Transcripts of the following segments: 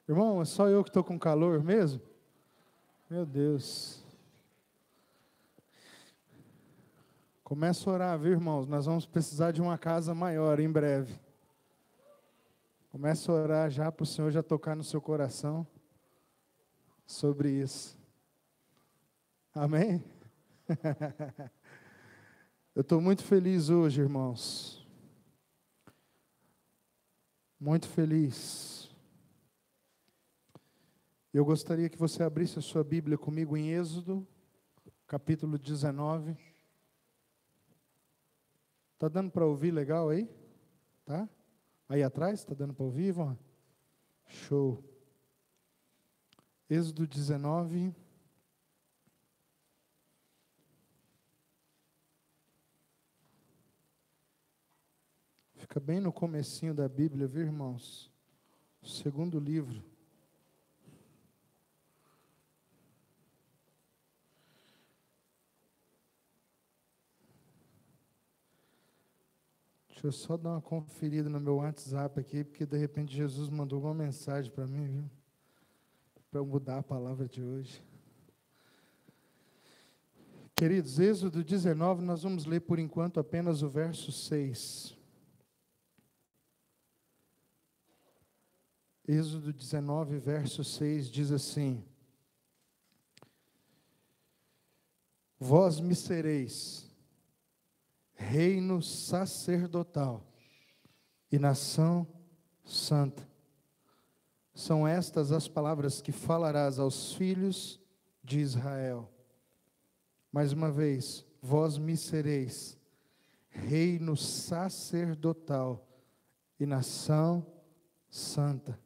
Irmão, é só eu que estou com calor mesmo? Meu Deus. Começa a orar, viu, irmãos? Nós vamos precisar de uma casa maior em breve. Começa a orar já para o Senhor já tocar no seu coração sobre isso. Amém? Eu estou muito feliz hoje, irmãos. Muito feliz. Eu gostaria que você abrisse a sua Bíblia comigo em Êxodo, capítulo 19. Está dando para ouvir legal aí? Tá? Aí atrás, está dando para ouvir, Ivan? Show. Êxodo 19. Fica bem no comecinho da Bíblia, viu, irmãos? O segundo livro. Deixa eu só dar uma conferida no meu WhatsApp aqui, porque de repente Jesus mandou uma mensagem para mim, viu? Para eu mudar a palavra de hoje. Queridos, Êxodo 19, nós vamos ler por enquanto apenas o verso 6. Êxodo 19, verso 6 diz assim: Vós me sereis reino sacerdotal e nação santa. São estas as palavras que falarás aos filhos de Israel. Mais uma vez, vós me sereis reino sacerdotal e nação santa.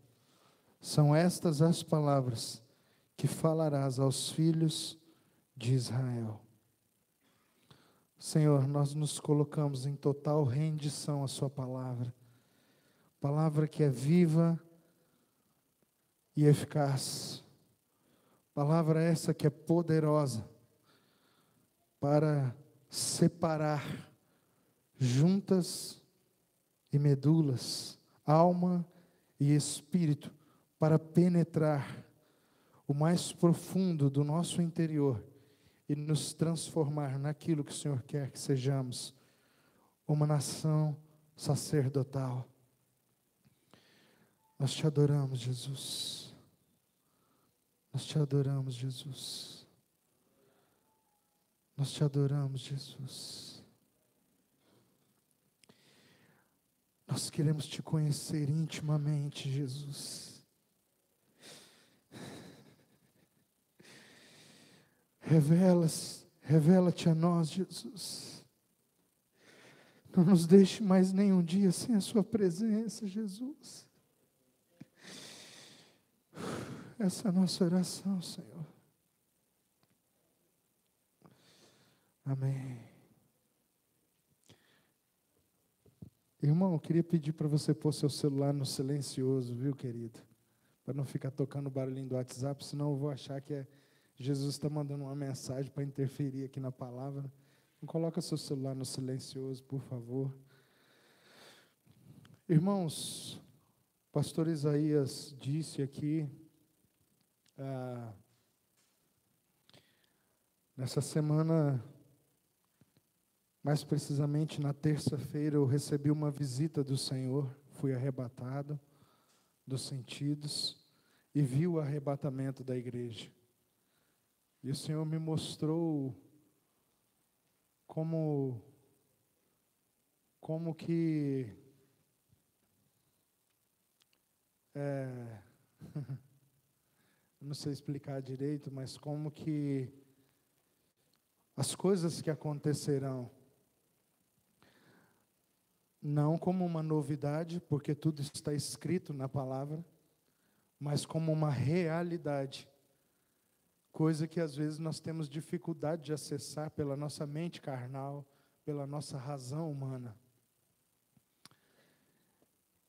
São estas as palavras que falarás aos filhos de Israel. Senhor, nós nos colocamos em total rendição à sua palavra. Palavra que é viva e eficaz. Palavra essa que é poderosa para separar juntas e medulas, alma e espírito, para penetrar o mais profundo do nosso interior e nos transformar naquilo que o Senhor quer que sejamos, uma nação sacerdotal. Nós te adoramos, Jesus. Nós te adoramos, Jesus. Nós te adoramos, Jesus. Nós queremos te conhecer intimamente, Jesus. Revela-te a nós, Jesus. Não nos deixe mais nenhum dia sem a sua presença, Jesus. Essa é a nossa oração, Senhor. Amém. Irmão, eu queria pedir para você pôr seu celular no silencioso, viu, querido? Para não ficar tocando o barulhinho do WhatsApp, senão eu vou achar que Jesus está mandando uma mensagem para interferir aqui na palavra. Não coloca seu celular no silencioso, por favor. Irmãos, o pastor Isaías disse aqui, nessa semana, mais precisamente na terça-feira, eu recebi uma visita do Senhor, fui arrebatado dos sentidos e vi o arrebatamento da igreja. E o Senhor me mostrou como que não sei explicar direito, mas como que as coisas que acontecerão, não como uma novidade, porque tudo está escrito na palavra, mas como uma realidade, coisa que às vezes nós temos dificuldade de acessar pela nossa mente carnal, pela nossa razão humana.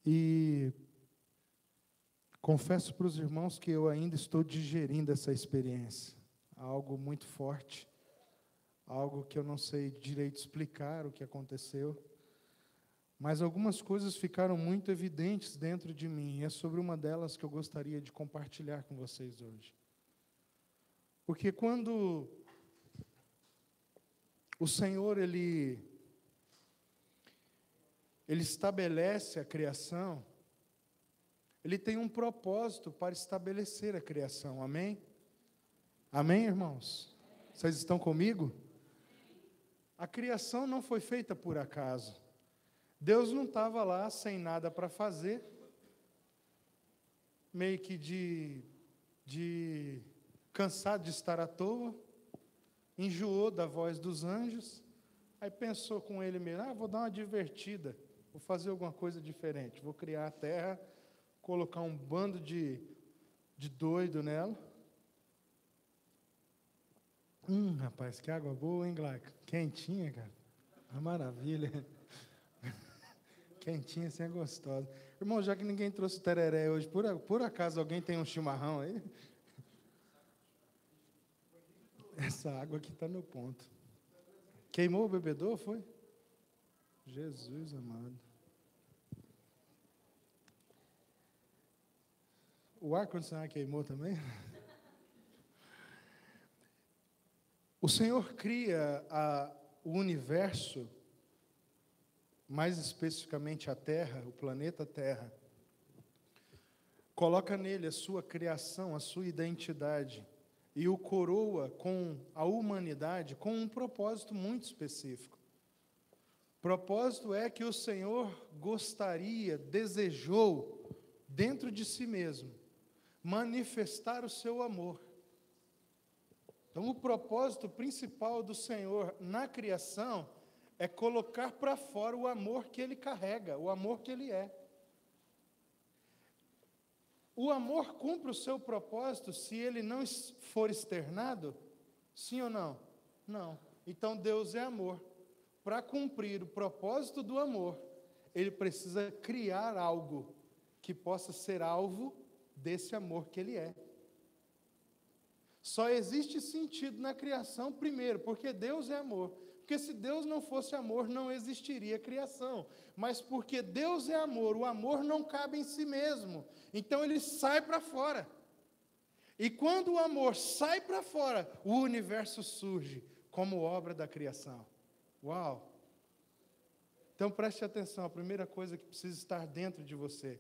E confesso para os irmãos que eu ainda estou digerindo essa experiência, algo muito forte, algo que eu não sei direito explicar o que aconteceu, Mas algumas coisas ficaram muito evidentes dentro de mim, e é sobre uma delas que eu gostaria de compartilhar com vocês hoje. Porque quando o Senhor, Ele estabelece a criação, Ele tem um propósito para estabelecer a criação, amém? Amém, irmãos? Vocês estão comigo? A criação não foi feita por acaso. Deus não estava lá sem nada para fazer, meio que cansado de estar à toa, enjoou da voz dos anjos, aí pensou com ele mesmo, vou dar uma divertida, vou fazer alguma coisa diferente, vou criar a terra, colocar um bando de doido nela. Rapaz, que água boa, hein, Glauco? Quentinha, cara. Uma maravilha. Quentinha, assim é gostosa. Irmão, já que ninguém trouxe tereré hoje, por acaso alguém tem um chimarrão aí? Essa água aqui está no ponto. Queimou o bebedor, foi? Jesus amado. O ar-condicionado queimou também? O Senhor cria o universo, mais especificamente a Terra, o planeta Terra, coloca nele a sua criação, a sua identidade, e o coroa com a humanidade com um propósito muito específico. O propósito é que o Senhor gostaria, desejou, dentro de si mesmo, manifestar o seu amor. Então, o propósito principal do Senhor na criação é colocar para fora o amor que Ele carrega, o amor que Ele é. O amor cumpre o seu propósito se ele não for externado? Sim ou não? Não. Então, Deus é amor. Para cumprir o propósito do amor, Ele precisa criar algo que possa ser alvo desse amor que Ele é. Só existe sentido na criação, primeiro, porque Deus é amor. Porque se Deus não fosse amor, não existiria criação. Mas porque Deus é amor, o amor não cabe em si mesmo. Então ele sai para fora. E quando o amor sai para fora, o universo surge como obra da criação. Uau! Então preste atenção, a primeira coisa que precisa estar dentro de você.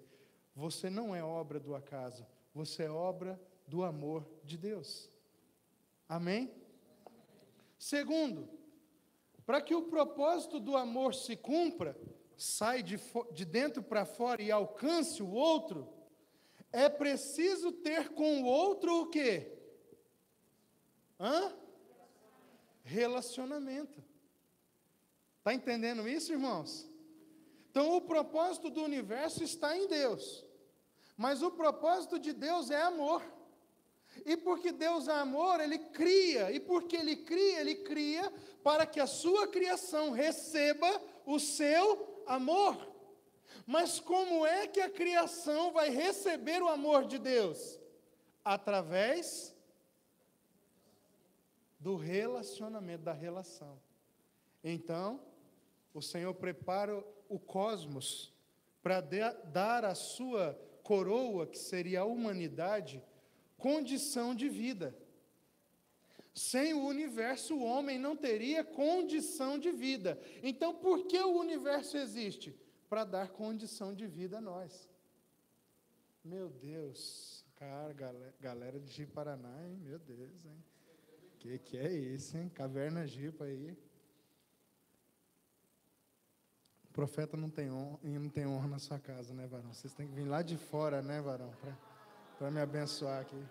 Você não é obra do acaso, você é obra do amor de Deus. Amém? Segundo, para que o propósito do amor se cumpra, sai de dentro para fora e alcance o outro, é preciso ter com o outro o quê? Relacionamento. Está entendendo isso, irmãos? Então, o propósito do universo está em Deus, mas o propósito de Deus é amor. E porque Deus é amor, Ele cria. E porque Ele cria para que a sua criação receba o seu amor. Mas como é que a criação vai receber o amor de Deus? Através do relacionamento, da relação. Então, o Senhor prepara o cosmos para dar à sua coroa, que seria a humanidade, condição de vida. Sem o universo, o homem não teria condição de vida. Então, por que o universo existe? Para dar condição de vida a nós. Meu Deus, cara, galera de Ji-Paraná, hein? Meu Deus, hein? Que é isso, hein? Caverna Jipa aí. O profeta não tem honra na sua casa, né, varão? Vocês têm que vir lá de fora, né, varão? Para me abençoar aqui.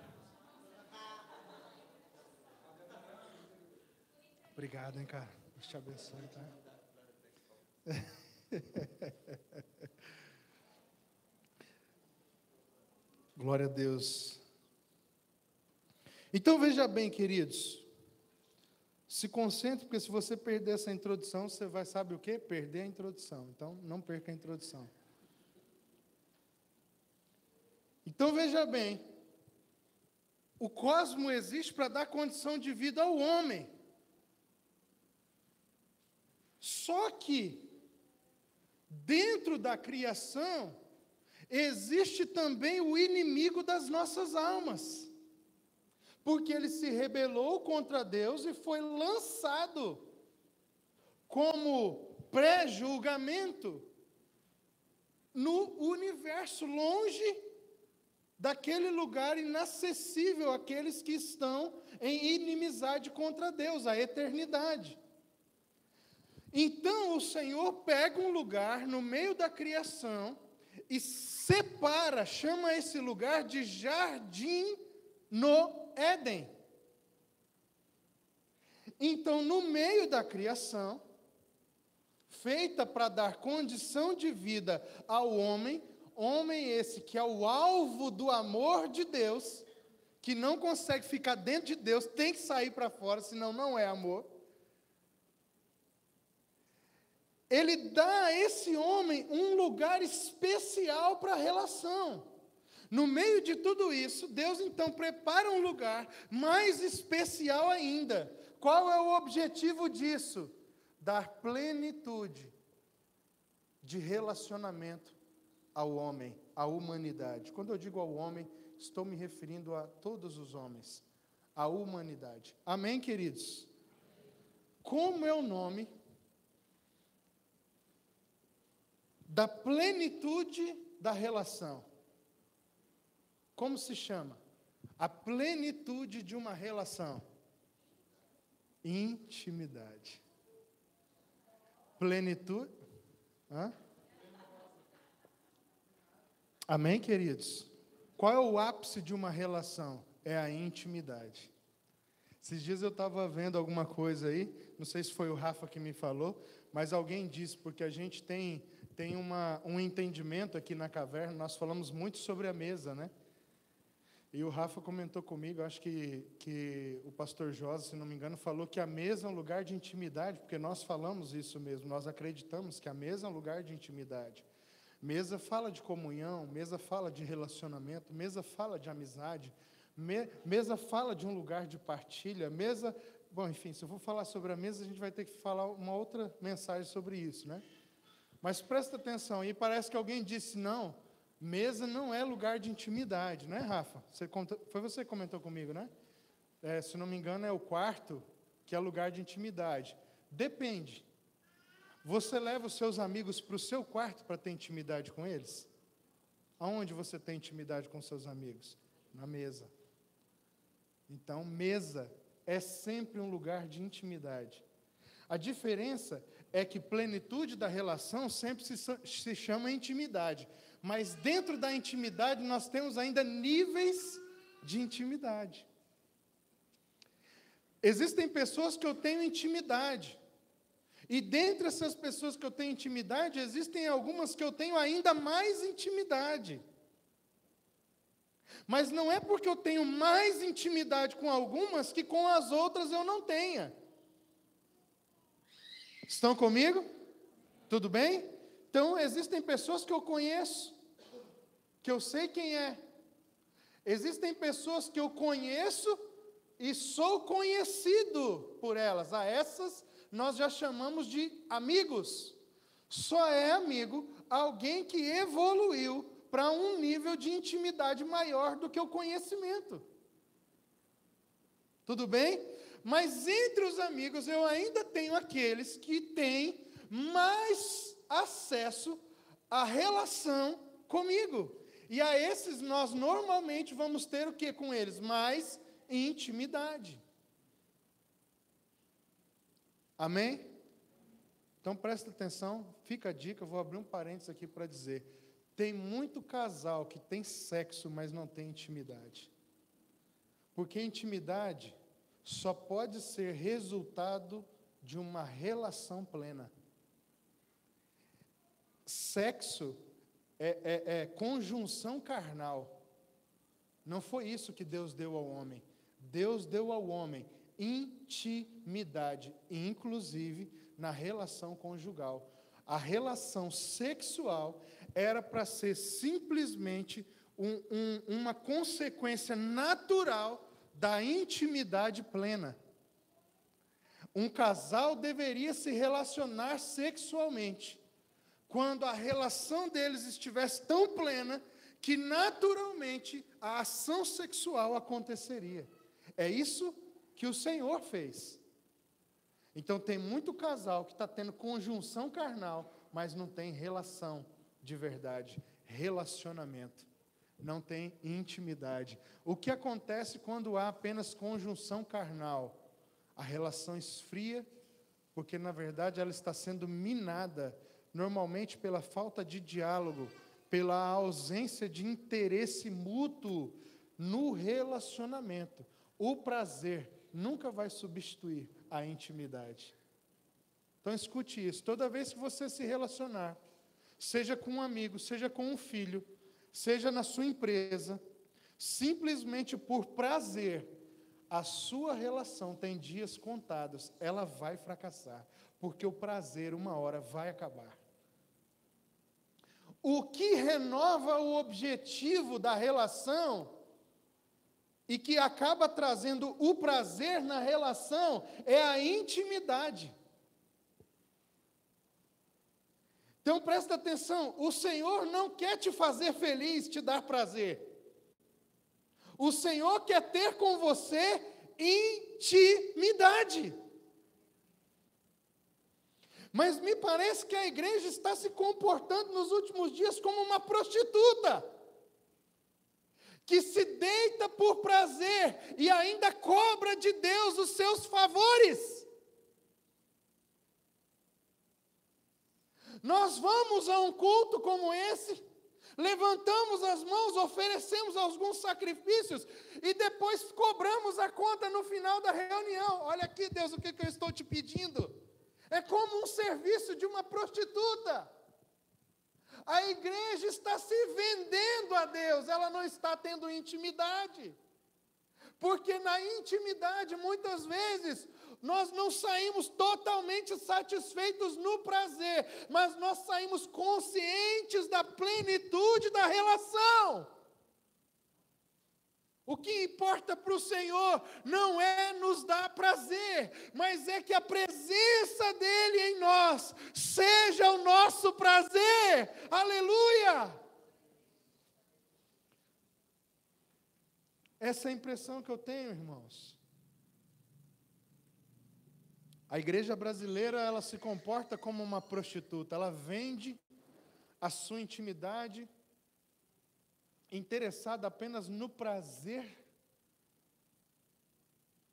Obrigado, hein, cara. Deus te abençoe, tá? Glória a Deus. Então, veja bem, queridos. Se concentre, porque se você perder essa introdução, você vai, sabe o quê? Perder a introdução. Então, não perca a introdução. Então, veja bem. O cosmos existe para dar condição de vida ao homem. Só que dentro da criação, existe também o inimigo das nossas almas, porque ele se rebelou contra Deus e foi lançado como pré-julgamento no universo, longe daquele lugar inacessível àqueles que estão em inimizade contra Deus, a eternidade. Então o Senhor pega um lugar no meio da criação e separa, chama esse lugar de jardim no Éden. Então, no meio da criação, feita para dar condição de vida ao homem, homem esse que é o alvo do amor de Deus, que não consegue ficar dentro de Deus, tem que sair para fora, senão não é amor. Ele dá a esse homem um lugar especial para a relação. No meio de tudo isso, Deus então prepara um lugar mais especial ainda. Qual é o objetivo disso? Dar plenitude de relacionamento ao homem, à humanidade. Quando eu digo ao homem, estou me referindo a todos os homens, à humanidade. Amém, queridos? Como é o nome da plenitude da relação? Como se chama? A plenitude de uma relação. Intimidade. Plenitude. Hã? Amém, queridos? Qual é o ápice de uma relação? É a intimidade. Esses dias eu estava vendo alguma coisa aí, não sei se foi o Rafa que me falou, mas alguém disse, porque a gente tem um entendimento aqui na caverna, nós falamos muito sobre a mesa, né? E o Rafa comentou comigo, acho que o pastor Josi, se não me engano, falou que a mesa é um lugar de intimidade, porque nós falamos isso mesmo, nós acreditamos que a mesa é um lugar de intimidade. Mesa fala de comunhão, mesa fala de relacionamento, mesa fala de amizade, mesa fala de um lugar de partilha, mesa... Bom, enfim, se eu for falar sobre a mesa, a gente vai ter que falar uma outra mensagem sobre isso, né? Mas presta atenção, e parece que alguém disse, não, mesa não é lugar de intimidade, não é, Rafa? Foi você que comentou comigo, né? Se não me engano, é o quarto que é lugar de intimidade. Depende. Você leva os seus amigos para o seu quarto para ter intimidade com eles? Aonde você tem intimidade com seus amigos? Na mesa. Então, mesa é sempre um lugar de intimidade. A diferença é que plenitude da relação sempre se chama intimidade. Mas dentro da intimidade nós temos ainda níveis de intimidade. Existem pessoas que eu tenho intimidade. E dentre essas pessoas que eu tenho intimidade, existem algumas que eu tenho ainda mais intimidade. Mas não é porque eu tenho mais intimidade com algumas que com as outras eu não tenha. Estão comigo? Tudo bem? Então, existem pessoas que eu conheço, que eu sei quem é. Existem pessoas que eu conheço e sou conhecido por elas. A essas nós já chamamos de amigos. Só é amigo alguém que evoluiu para um nível de intimidade maior do que o conhecimento. Tudo bem? Mas entre os amigos eu ainda tenho aqueles que têm mais acesso à relação comigo. E a esses nós normalmente vamos ter o que com eles? Mais intimidade. Amém? Então presta atenção, fica a dica, eu vou abrir um parênteses aqui para dizer. Tem muito casal que tem sexo, mas não tem intimidade. Porque intimidade só pode ser resultado de uma relação plena. Sexo é conjunção carnal. Não foi isso que Deus deu ao homem. Deus deu ao homem intimidade, inclusive na relação conjugal. A relação sexual era para ser simplesmente uma consequência natural da intimidade plena. Um casal deveria se relacionar sexualmente quando a relação deles estivesse tão plena que naturalmente a ação sexual aconteceria. É isso que o Senhor fez. Então tem muito casal que está tendo conjunção carnal, mas não tem relação de verdade, relacionamento. Não tem intimidade. O que acontece quando há apenas conjunção carnal? A relação esfria, porque na verdade ela está sendo minada, normalmente pela falta de diálogo, pela ausência de interesse mútuo no relacionamento. O prazer nunca vai substituir a intimidade. Então escute isso, toda vez que você se relacionar, seja com um amigo, seja com um filho, seja na sua empresa, simplesmente por prazer, a sua relação tem dias contados, ela vai fracassar, porque o prazer uma hora vai acabar. O que renova o objetivo da relação e que acaba trazendo o prazer na relação é a intimidade. Então presta atenção, o Senhor não quer te fazer feliz, te dar prazer. O Senhor quer ter com você intimidade. Mas me parece que a igreja está se comportando nos últimos dias como uma prostituta, que se deita por prazer e ainda cobra de Deus os seus favores. Nós vamos a um culto como esse, levantamos as mãos, oferecemos alguns sacrifícios e depois cobramos a conta no final da reunião. Olha aqui, Deus, o que eu estou te pedindo? É como um serviço de uma prostituta. A igreja está se vendendo a Deus, ela não está tendo intimidade. Porque na intimidade, muitas vezes, nós não saímos totalmente satisfeitos no prazer, mas nós saímos conscientes da plenitude da relação. O que importa para o Senhor não é nos dar prazer, mas é que a presença dEle em nós seja o nosso prazer. Aleluia! Essa é a impressão que eu tenho, irmãos. A igreja brasileira, ela se comporta como uma prostituta, ela vende a sua intimidade, interessada apenas no prazer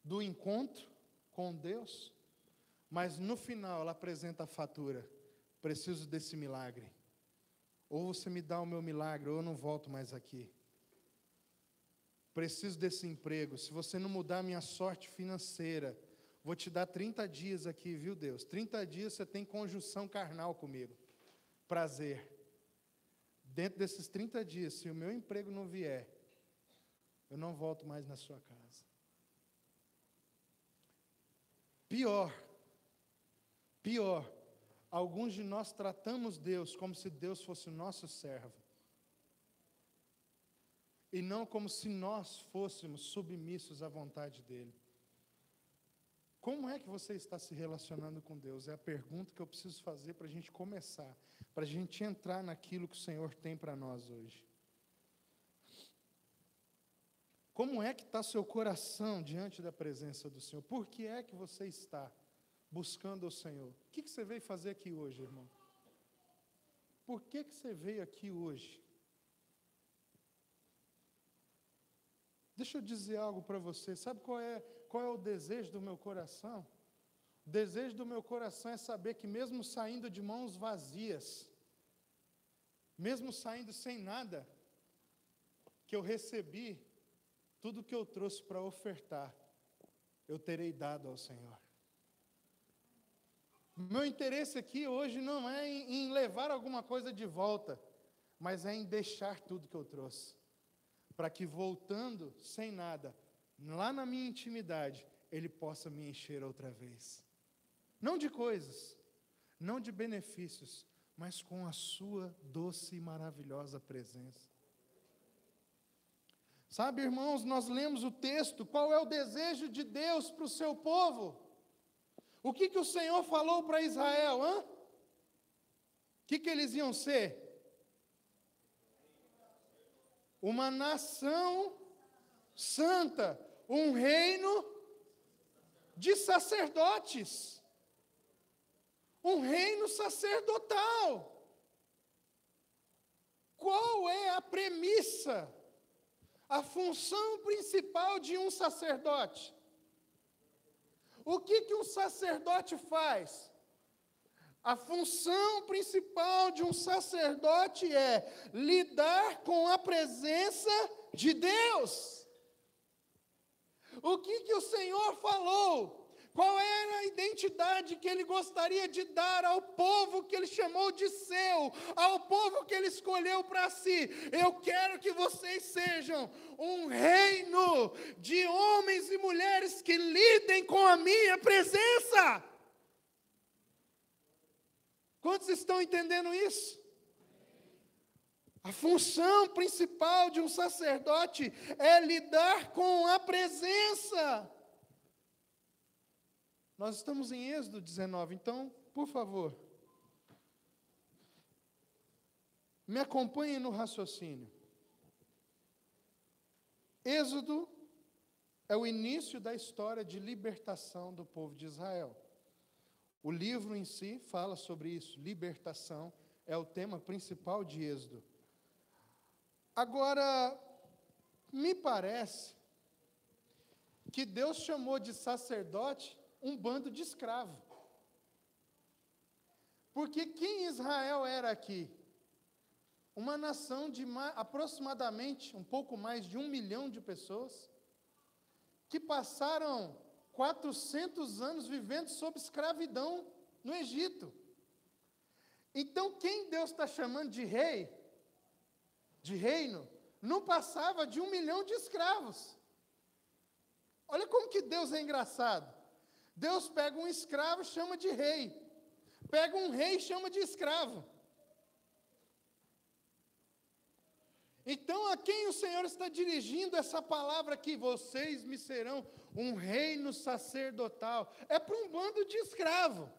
do encontro com Deus, mas no final ela apresenta a fatura: preciso desse milagre, ou você me dá o meu milagre, ou eu não volto mais aqui. Preciso desse emprego, se você não mudar a minha sorte financeira, vou te dar 30 dias aqui, viu Deus? 30 dias você tem conjunção carnal comigo. Prazer. Dentro desses 30 dias, se o meu emprego não vier, eu não volto mais na sua casa. Pior, alguns de nós tratamos Deus como se Deus fosse o nosso servo. E não como se nós fôssemos submissos à vontade dEle. Como é que você está se relacionando com Deus? É a pergunta que eu preciso fazer para a gente começar, para a gente entrar naquilo que o Senhor tem para nós hoje. Como é que está seu coração diante da presença do Senhor? Por que é que você está buscando o Senhor? O que você veio fazer aqui hoje, irmão? Por que você veio aqui hoje? Deixa eu dizer algo para você. Sabe qual é o desejo do meu coração? O desejo do meu coração é saber que mesmo saindo de mãos vazias, mesmo saindo sem nada, que eu recebi, tudo que eu trouxe para ofertar, eu terei dado ao Senhor. Meu interesse aqui hoje não é em levar alguma coisa de volta, mas é em deixar tudo que eu trouxe, para que voltando sem nada, lá na minha intimidade, Ele possa me encher outra vez. Não de coisas, não de benefícios, mas com a sua doce e maravilhosa presença. Sabe, irmãos, nós lemos o texto, qual é o desejo de Deus para o seu povo? O que o Senhor falou para Israel? que eles iam ser? Uma nação santa, um reino de sacerdotes, um reino sacerdotal. Qual é a premissa, a função principal de um sacerdote? O que um sacerdote faz? A função principal de um sacerdote é lidar com a presença de Deus. O que o Senhor falou? Qual era a identidade que Ele gostaria de dar ao povo que Ele chamou de seu, ao povo que Ele escolheu para si? Eu quero que vocês sejam um reino de homens e mulheres que lidem com a minha presença. Quantos estão entendendo isso? A função principal de um sacerdote é lidar com a presença. Nós estamos em Êxodo 19, então, por favor, me acompanhem no raciocínio. Êxodo é o início da história de libertação do povo de Israel. O livro em si fala sobre isso, libertação é o tema principal de Êxodo. Agora, me parece que Deus chamou de sacerdote um bando de escravos. Porque quem Israel era aqui? Uma nação de aproximadamente um pouco mais de 1 milhão de pessoas, que passaram 400 anos vivendo sob escravidão no Egito. Então, quem Deus está chamando de rei, de reino, não passava de 1 milhão de escravos. Olha como que Deus é engraçado. Deus pega um escravo e chama de rei. Pega um rei e chama de escravo. Então, a quem o Senhor está dirigindo essa palavra aqui? Vocês me serão um reino sacerdotal. É para um bando de escravo.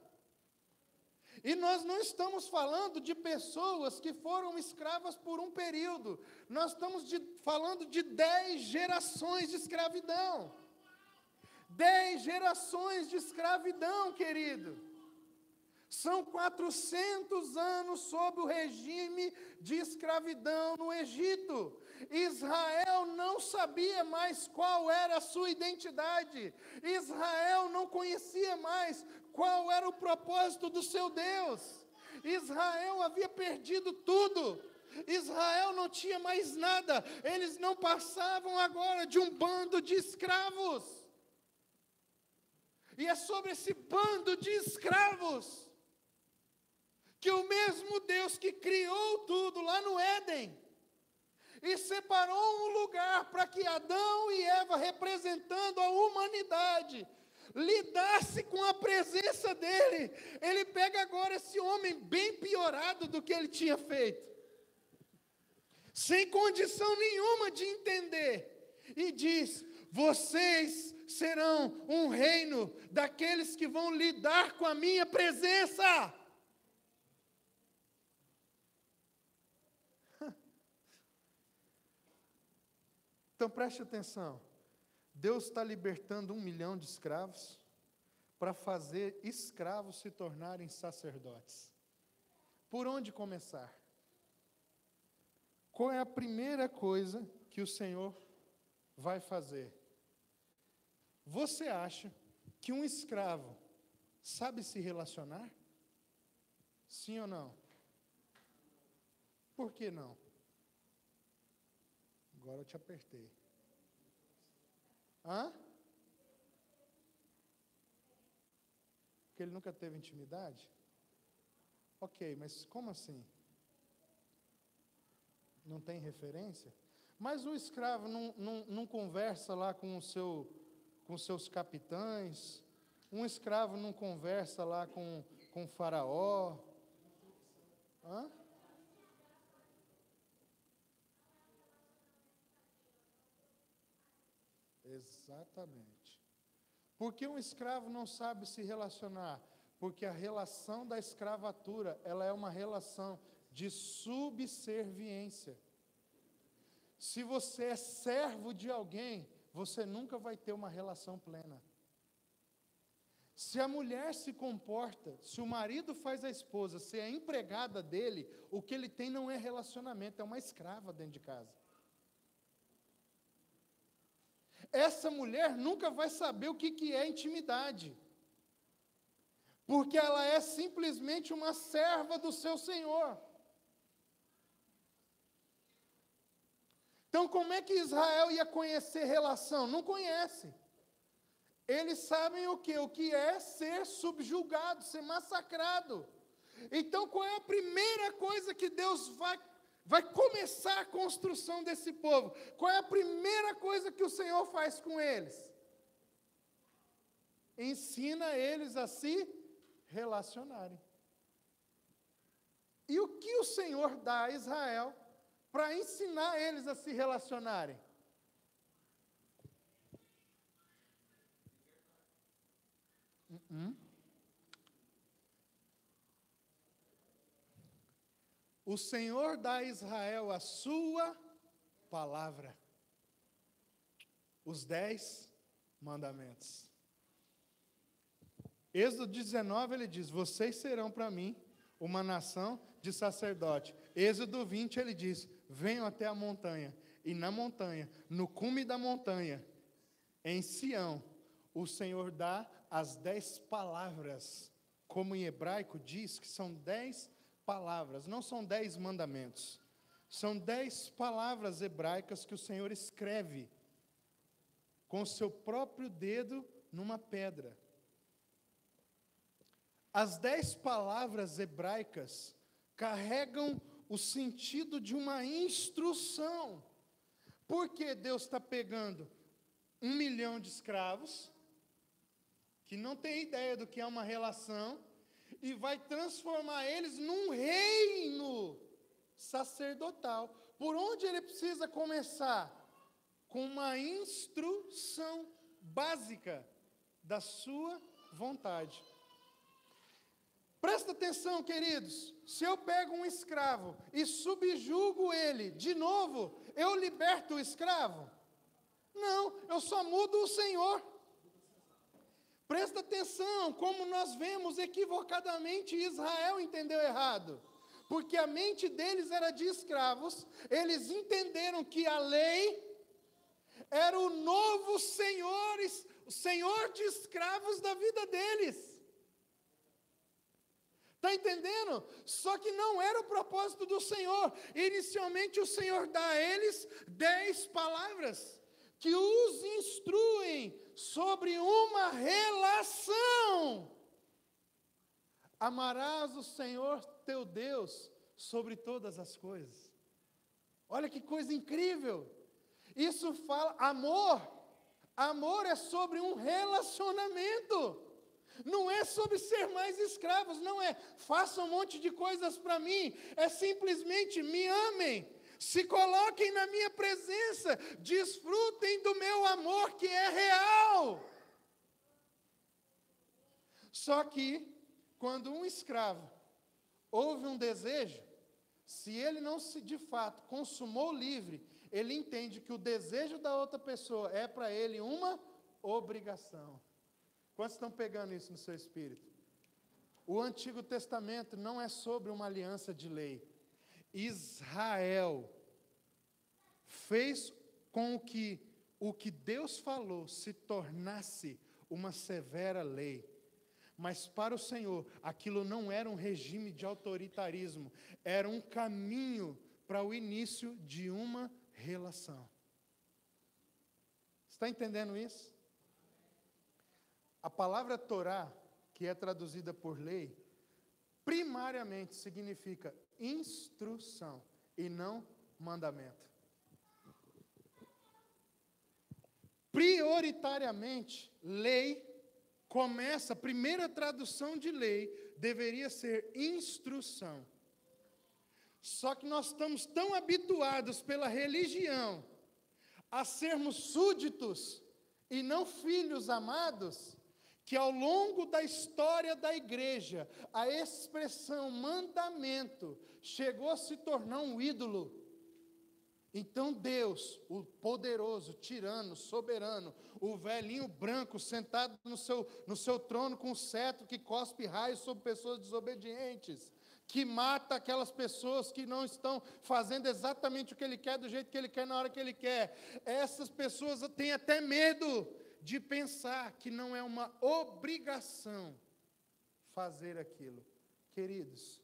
E nós não estamos falando de pessoas que foram escravas por um período. Nós estamos falando de 10 gerações de escravidão. 10 gerações de escravidão, querido. São 400 anos sob o regime de escravidão no Egito. Israel não sabia mais qual era a sua identidade. Israel não conhecia mais qual era o propósito do seu Deus. Israel havia perdido tudo. Israel não tinha mais nada. Eles não passavam agora de um bando de escravos. E é sobre esse bando de escravos que o mesmo Deus que criou tudo lá no Éden e separou um lugar para que Adão e Eva, representando a humanidade, lidasse com a presença dele. Ele pega agora esse homem bem piorado do que ele tinha feito, sem condição nenhuma de entender, e diz: vocês serão um reino daqueles que vão lidar com a minha presença. Então preste atenção, Deus está libertando 1 milhão de escravos para fazer escravos se tornarem sacerdotes. Por onde começar? Qual é a primeira coisa que o Senhor vai fazer? Você acha que um escravo sabe se relacionar? Sim ou não? Por que não? Agora eu te apertei. Hã? Porque ele nunca teve intimidade? Ok, mas como assim? Não tem referência? Mas o escravo não conversa lá com seus capitães, um escravo não conversa lá com o faraó. Hã? Exatamente. Por que um escravo não sabe se relacionar? Porque a relação da escravatura, ela é uma relação de subserviência. Se você é servo de alguém, você nunca vai ter uma relação plena. Se a mulher se comporta, se o marido faz a esposa ser a empregada dele, o que ele tem não é relacionamento, é uma escrava dentro de casa. Essa mulher nunca vai saber o que é intimidade, porque ela é simplesmente uma serva do seu Senhor. Então, como é que Israel ia conhecer relação? Não conhece. Eles sabem o quê? O que é ser subjugado, ser massacrado. Então, qual é a primeira coisa que Deus vai começar a construção desse povo? Qual é a primeira coisa que o Senhor faz com eles? Ensina eles a se relacionarem. E o que o Senhor dá a Israel para ensinar eles a se relacionarem? O Senhor dá a Israel a sua palavra, os 10 mandamentos. Êxodo 19, ele diz: vocês serão para mim uma nação de sacerdote. Êxodo 20, ele diz: venham até a montanha, e na montanha, no cume da montanha, em Sião, o Senhor dá as 10 palavras, como em hebraico diz que são 10 palavras, não são 10 mandamentos, são 10 palavras hebraicas que o Senhor escreve com o seu próprio dedo numa pedra. As 10 palavras hebraicas carregam o sentido de uma instrução. Porque Deus está pegando 1 milhão de escravos, que não tem ideia do que é uma relação, e vai transformar eles num reino sacerdotal. Por onde ele precisa começar? Com uma instrução básica da sua vontade. Presta atenção, queridos. Se eu pego um escravo e subjugo ele, de novo, eu liberto o escravo? Não, eu só mudo o Senhor. Presta atenção, como nós vemos equivocadamente Israel entendeu errado. Porque a mente deles era de escravos, eles entenderam que a lei era o novo Senhor, o Senhor de escravos da vida deles. Está entendendo? Só que não era o propósito do Senhor. Inicialmente o Senhor dá a eles 10 palavras que os instruem sobre uma relação. Amarás o Senhor teu Deus sobre todas as coisas. Olha que coisa incrível. Isso fala, amor é sobre um relacionamento. Não é sobre ser mais escravos, não é façam um monte de coisas para mim, é simplesmente me amem, se coloquem na minha presença, desfrutem do meu amor que é real. Só que, quando um escravo ouve um desejo, se ele não se de fato consumou livre, ele entende que o desejo da outra pessoa é para ele uma obrigação. Quantos estão pegando isso no seu espírito? O Antigo Testamento não é sobre uma aliança de lei. Israel fez com que o que Deus falou se tornasse uma severa lei. Mas para o Senhor, aquilo não era um regime de autoritarismo, era um caminho para o início de uma relação. Está entendendo isso? A palavra Torá, que é traduzida por lei, primariamente significa instrução e não mandamento. Prioritariamente, lei começa, a primeira tradução de lei deveria ser instrução. Só que nós estamos tão habituados pela religião a sermos súditos e não filhos amados, que ao longo da história da igreja, a expressão mandamento chegou a se tornar um ídolo. Então Deus, o poderoso, tirano, soberano, o velhinho branco sentado no seu trono com o cetro que cospe raios sobre pessoas desobedientes, que mata aquelas pessoas que não estão fazendo exatamente o que Ele quer, do jeito que Ele quer, na hora que Ele quer. Essas pessoas têm até medo de pensar que não é uma obrigação fazer aquilo. Queridos,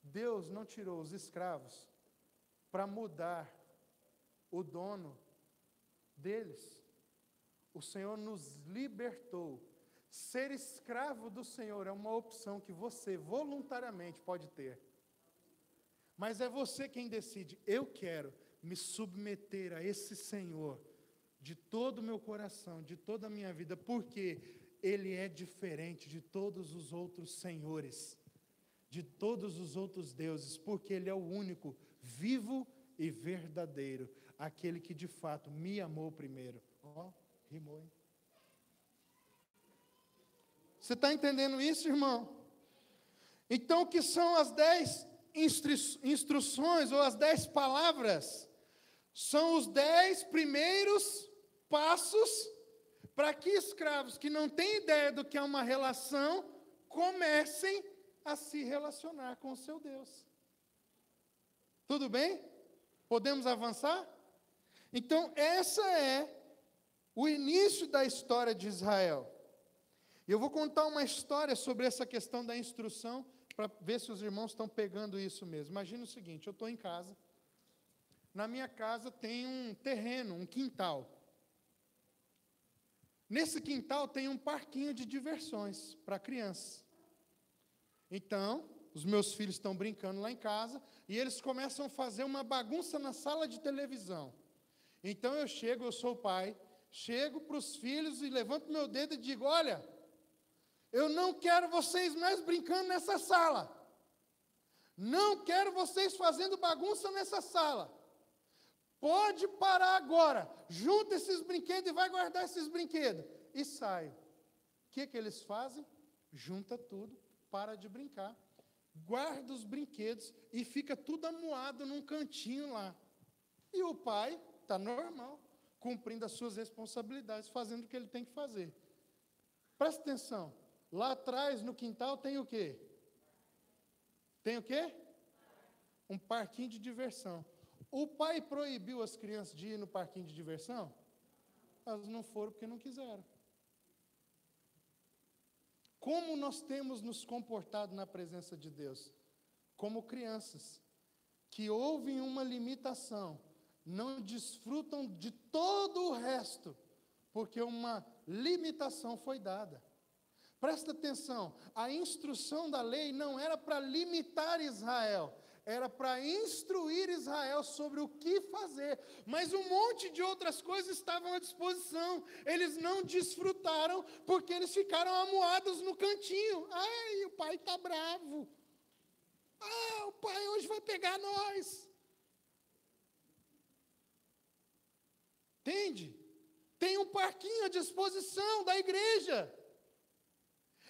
Deus não tirou os escravos para mudar o dono deles. O Senhor nos libertou. Ser escravo do Senhor é uma opção que você voluntariamente pode ter. Mas é você quem decide. Eu quero me submeter a esse Senhor de todo o meu coração, de toda a minha vida, porque Ele é diferente de todos os outros senhores, de todos os outros deuses, porque Ele é o único, vivo e verdadeiro, aquele que de fato me amou primeiro. Ó, rimou, hein? Você está entendendo isso, irmão? Então, o que são as 10 instruções, ou as 10 palavras? São os 10 primeiros passos para que escravos que não têm ideia do que é uma relação, comecem a se relacionar com o seu Deus. Tudo bem? Podemos avançar? Então, essa é o início da história de Israel. Eu vou contar uma história sobre essa questão da instrução, para ver se os irmãos estão pegando isso mesmo. Imagina o seguinte, eu estou em casa, na minha casa tem um terreno, um quintal. Nesse quintal tem um parquinho de diversões para crianças. Então, os meus filhos estão brincando lá em casa, e eles começam a fazer uma bagunça na sala de televisão. Então eu sou o pai, chego para os filhos e levanto meu dedo e digo, olha, eu não quero vocês mais brincando nessa sala. Não quero vocês fazendo bagunça nessa sala. Pode parar agora. Junta esses brinquedos e vai guardar esses brinquedos. E saio. O que eles fazem? Junta tudo, para de brincar. Guarda os brinquedos e fica tudo amuado num cantinho lá. E o pai está normal, cumprindo as suas responsabilidades, fazendo o que ele tem que fazer. Presta atenção. Lá atrás, no quintal, tem o quê? Tem o quê? Um parquinho de diversão. O pai proibiu as crianças de ir no parquinho de diversão? Elas não foram porque não quiseram. Como nós temos nos comportado na presença de Deus? Como crianças que ouvem uma limitação, não desfrutam de todo o resto, porque uma limitação foi dada. Presta atenção, a instrução da lei não era para limitar Israel, era para instruir Israel sobre o que fazer, mas um monte de outras coisas estavam à disposição, eles não desfrutaram, porque eles ficaram amuados no cantinho. Ai, o pai está bravo, o pai hoje vai pegar nós. Entende? Tem um parquinho à disposição da igreja,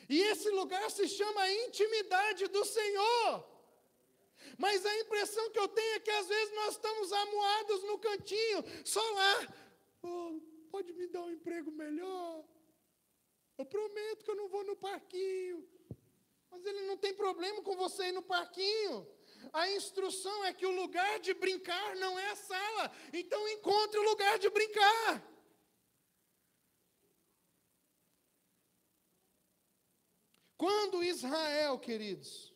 e esse lugar se chama intimidade do Senhor. Mas a impressão que eu tenho é que às vezes nós estamos amuados no cantinho, só lá. Pode me dar um emprego melhor? Eu prometo que eu não vou no parquinho. Mas ele não tem problema com você ir no parquinho. A instrução é que o lugar de brincar não é a sala. Então encontre o lugar de brincar. Quando Israel, queridos,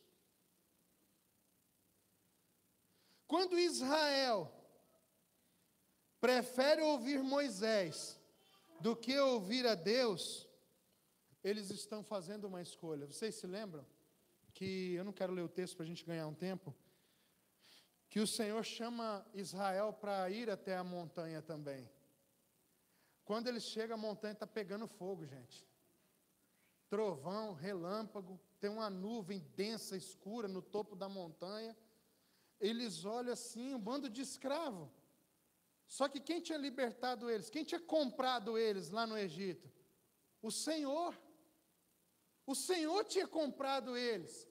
quando Israel prefere ouvir Moisés do que ouvir a Deus, eles estão fazendo uma escolha. Vocês se lembram que, eu não quero ler o texto para a gente ganhar um tempo, que o Senhor chama Israel para ir até a montanha também. Quando eles chegam, a montanha está pegando fogo, gente. Trovão, relâmpago, tem uma nuvem densa, escura no topo da montanha. Eles olham assim, um bando de escravo. Só que quem tinha libertado eles? Quem tinha comprado eles lá no Egito? O Senhor. O Senhor tinha comprado eles.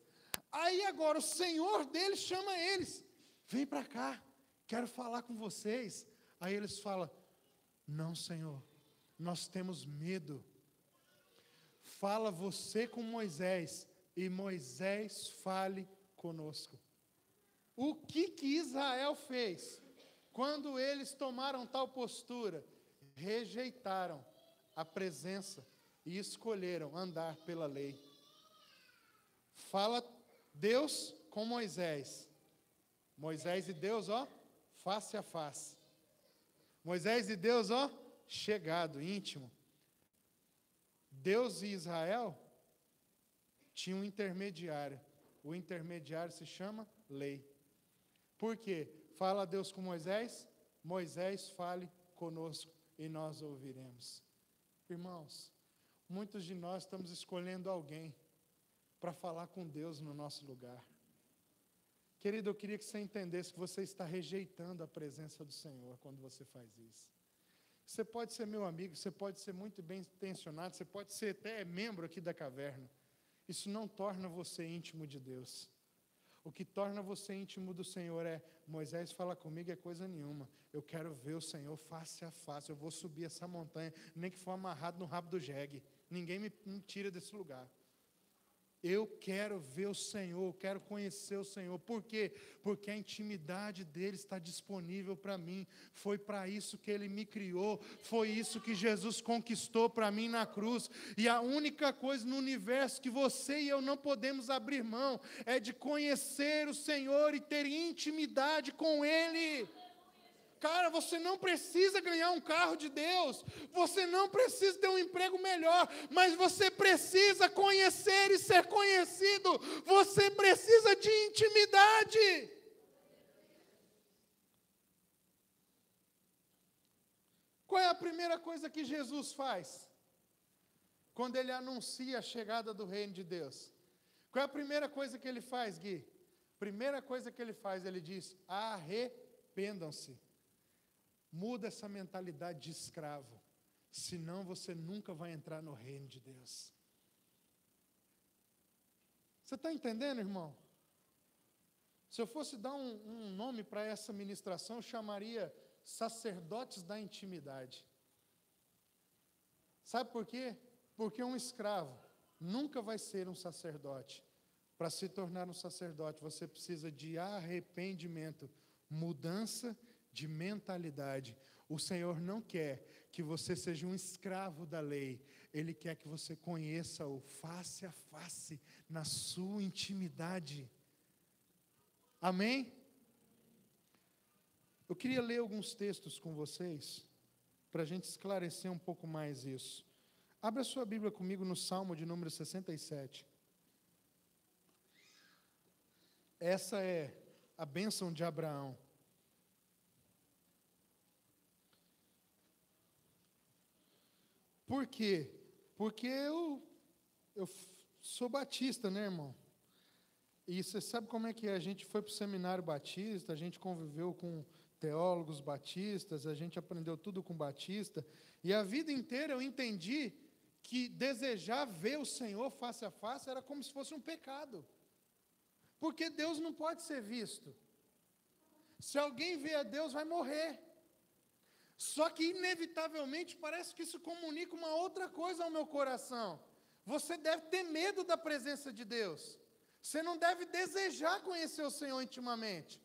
Aí agora o Senhor deles chama eles. Vem para cá, quero falar com vocês. Aí eles falam, não, Senhor, nós temos medo. Fala você com Moisés, e Moisés fale conosco. O que Israel fez? Quando eles tomaram tal postura, rejeitaram a presença e escolheram andar pela lei. Fala Deus com Moisés. Moisés e Deus, face a face. Moisés e Deus, chegado, íntimo. Deus e Israel tinham um intermediário. O intermediário se chama lei. Por quê? Fala Deus com Moisés, Moisés fale conosco e nós ouviremos. Irmãos, muitos de nós estamos escolhendo alguém para falar com Deus no nosso lugar. Querido, eu queria que você entendesse que você está rejeitando a presença do Senhor quando você faz isso. Você pode ser meu amigo, você pode ser muito bem intencionado, você pode ser até membro aqui da caverna. Isso não torna você íntimo de Deus. O que torna você íntimo do Senhor é, Moisés fala comigo é coisa nenhuma. Eu quero ver o Senhor face a face. Eu vou subir essa montanha, nem que for amarrado no rabo do jegue. Ninguém me tira desse lugar. Eu quero ver o Senhor, eu quero conhecer o Senhor. Por quê? Porque a intimidade dele está disponível para mim. Foi para isso que ele me criou. Foi isso que Jesus conquistou para mim na cruz. E a única coisa no universo que você e eu não podemos abrir mão é de conhecer o Senhor e ter intimidade com ele. Cara, você não precisa ganhar um carro de Deus, você não precisa ter um emprego melhor, mas você precisa conhecer e ser conhecido, você precisa de intimidade. Qual é a primeira coisa que Jesus faz? Quando ele anuncia a chegada do reino de Deus. Qual é a primeira coisa que ele faz, Gui? Primeira coisa que ele faz, ele diz, arrependam-se. Muda essa mentalidade de escravo, senão você nunca vai entrar no reino de Deus. Você está entendendo, irmão? Se eu fosse dar um nome para essa ministração, eu chamaria sacerdotes da intimidade. Sabe por quê? Porque um escravo nunca vai ser um sacerdote. Para se tornar um sacerdote, você precisa de arrependimento, mudança de mentalidade. O Senhor não quer que você seja um escravo da lei. Ele quer que você conheça-o face a face, na sua intimidade. Amém? Eu queria ler alguns textos com vocês, para a gente esclarecer um pouco mais isso. Abra sua Bíblia comigo no Salmo de número 67. Essa é a bênção de Abraão. Por quê? Porque eu sou batista, né, irmão? E você sabe como é que é? A gente foi para o seminário batista, a gente conviveu com teólogos batistas, a gente aprendeu tudo com batista, e a vida inteira eu entendi que desejar ver o Senhor face a face era como se fosse um pecado. Porque Deus não pode ser visto. Se alguém vê a Deus, vai morrer. Só que, inevitavelmente, parece que isso comunica uma outra coisa ao meu coração. Você deve ter medo da presença de Deus. Você não deve desejar conhecer o Senhor intimamente.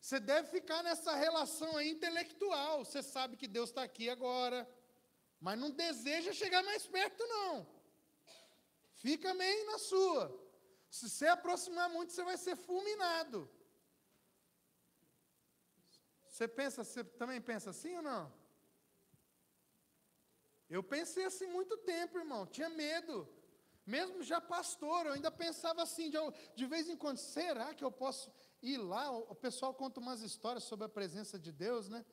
Você deve ficar nessa relação aí intelectual. Você sabe que Deus está aqui agora, mas não deseja chegar mais perto, não. Fica meio na sua. Se você aproximar muito, você vai ser fulminado. Você também pensa assim ou não? Eu pensei assim muito tempo, irmão. Tinha medo. Mesmo já pastor, eu ainda pensava assim, de vez em quando, será que eu posso ir lá? O pessoal conta umas histórias sobre a presença de Deus, né?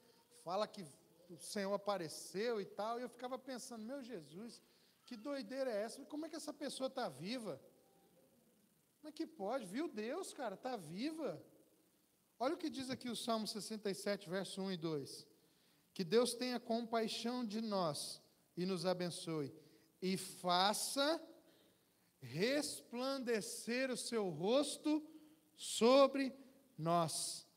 Fala que o Senhor apareceu e tal. E eu ficava pensando, meu Jesus, que doideira é essa? Como é que essa pessoa está viva? Como é que pode? Viu Deus, cara, está viva. Olha o que diz aqui o Salmo 67, verso 1 e 2. Que Deus tenha compaixão de nós e nos abençoe. E faça resplandecer o seu rosto sobre nós,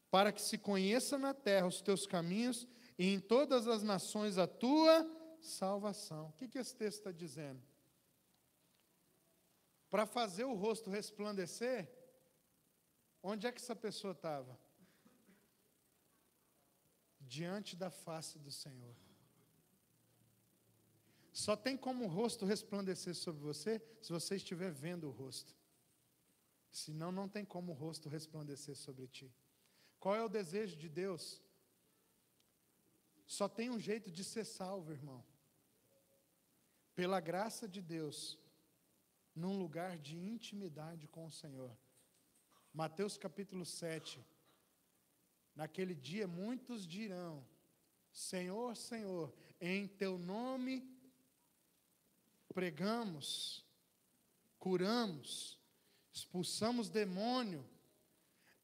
para que se conheça na terra os teus caminhos e em todas as nações a tua salvação. O que esse texto está dizendo? Para fazer o rosto resplandecer, onde é que essa pessoa estava? Diante da face do Senhor. Só tem como o rosto resplandecer sobre você se você estiver vendo o rosto. Senão não tem como o rosto resplandecer sobre ti. Qual é o desejo de Deus? Só tem um jeito de ser salvo, irmão. Pela graça de Deus, num lugar de intimidade com o Senhor. Mateus capítulo 7. Naquele dia muitos dirão: Senhor, Senhor, em teu nome pregamos, curamos, expulsamos demônio,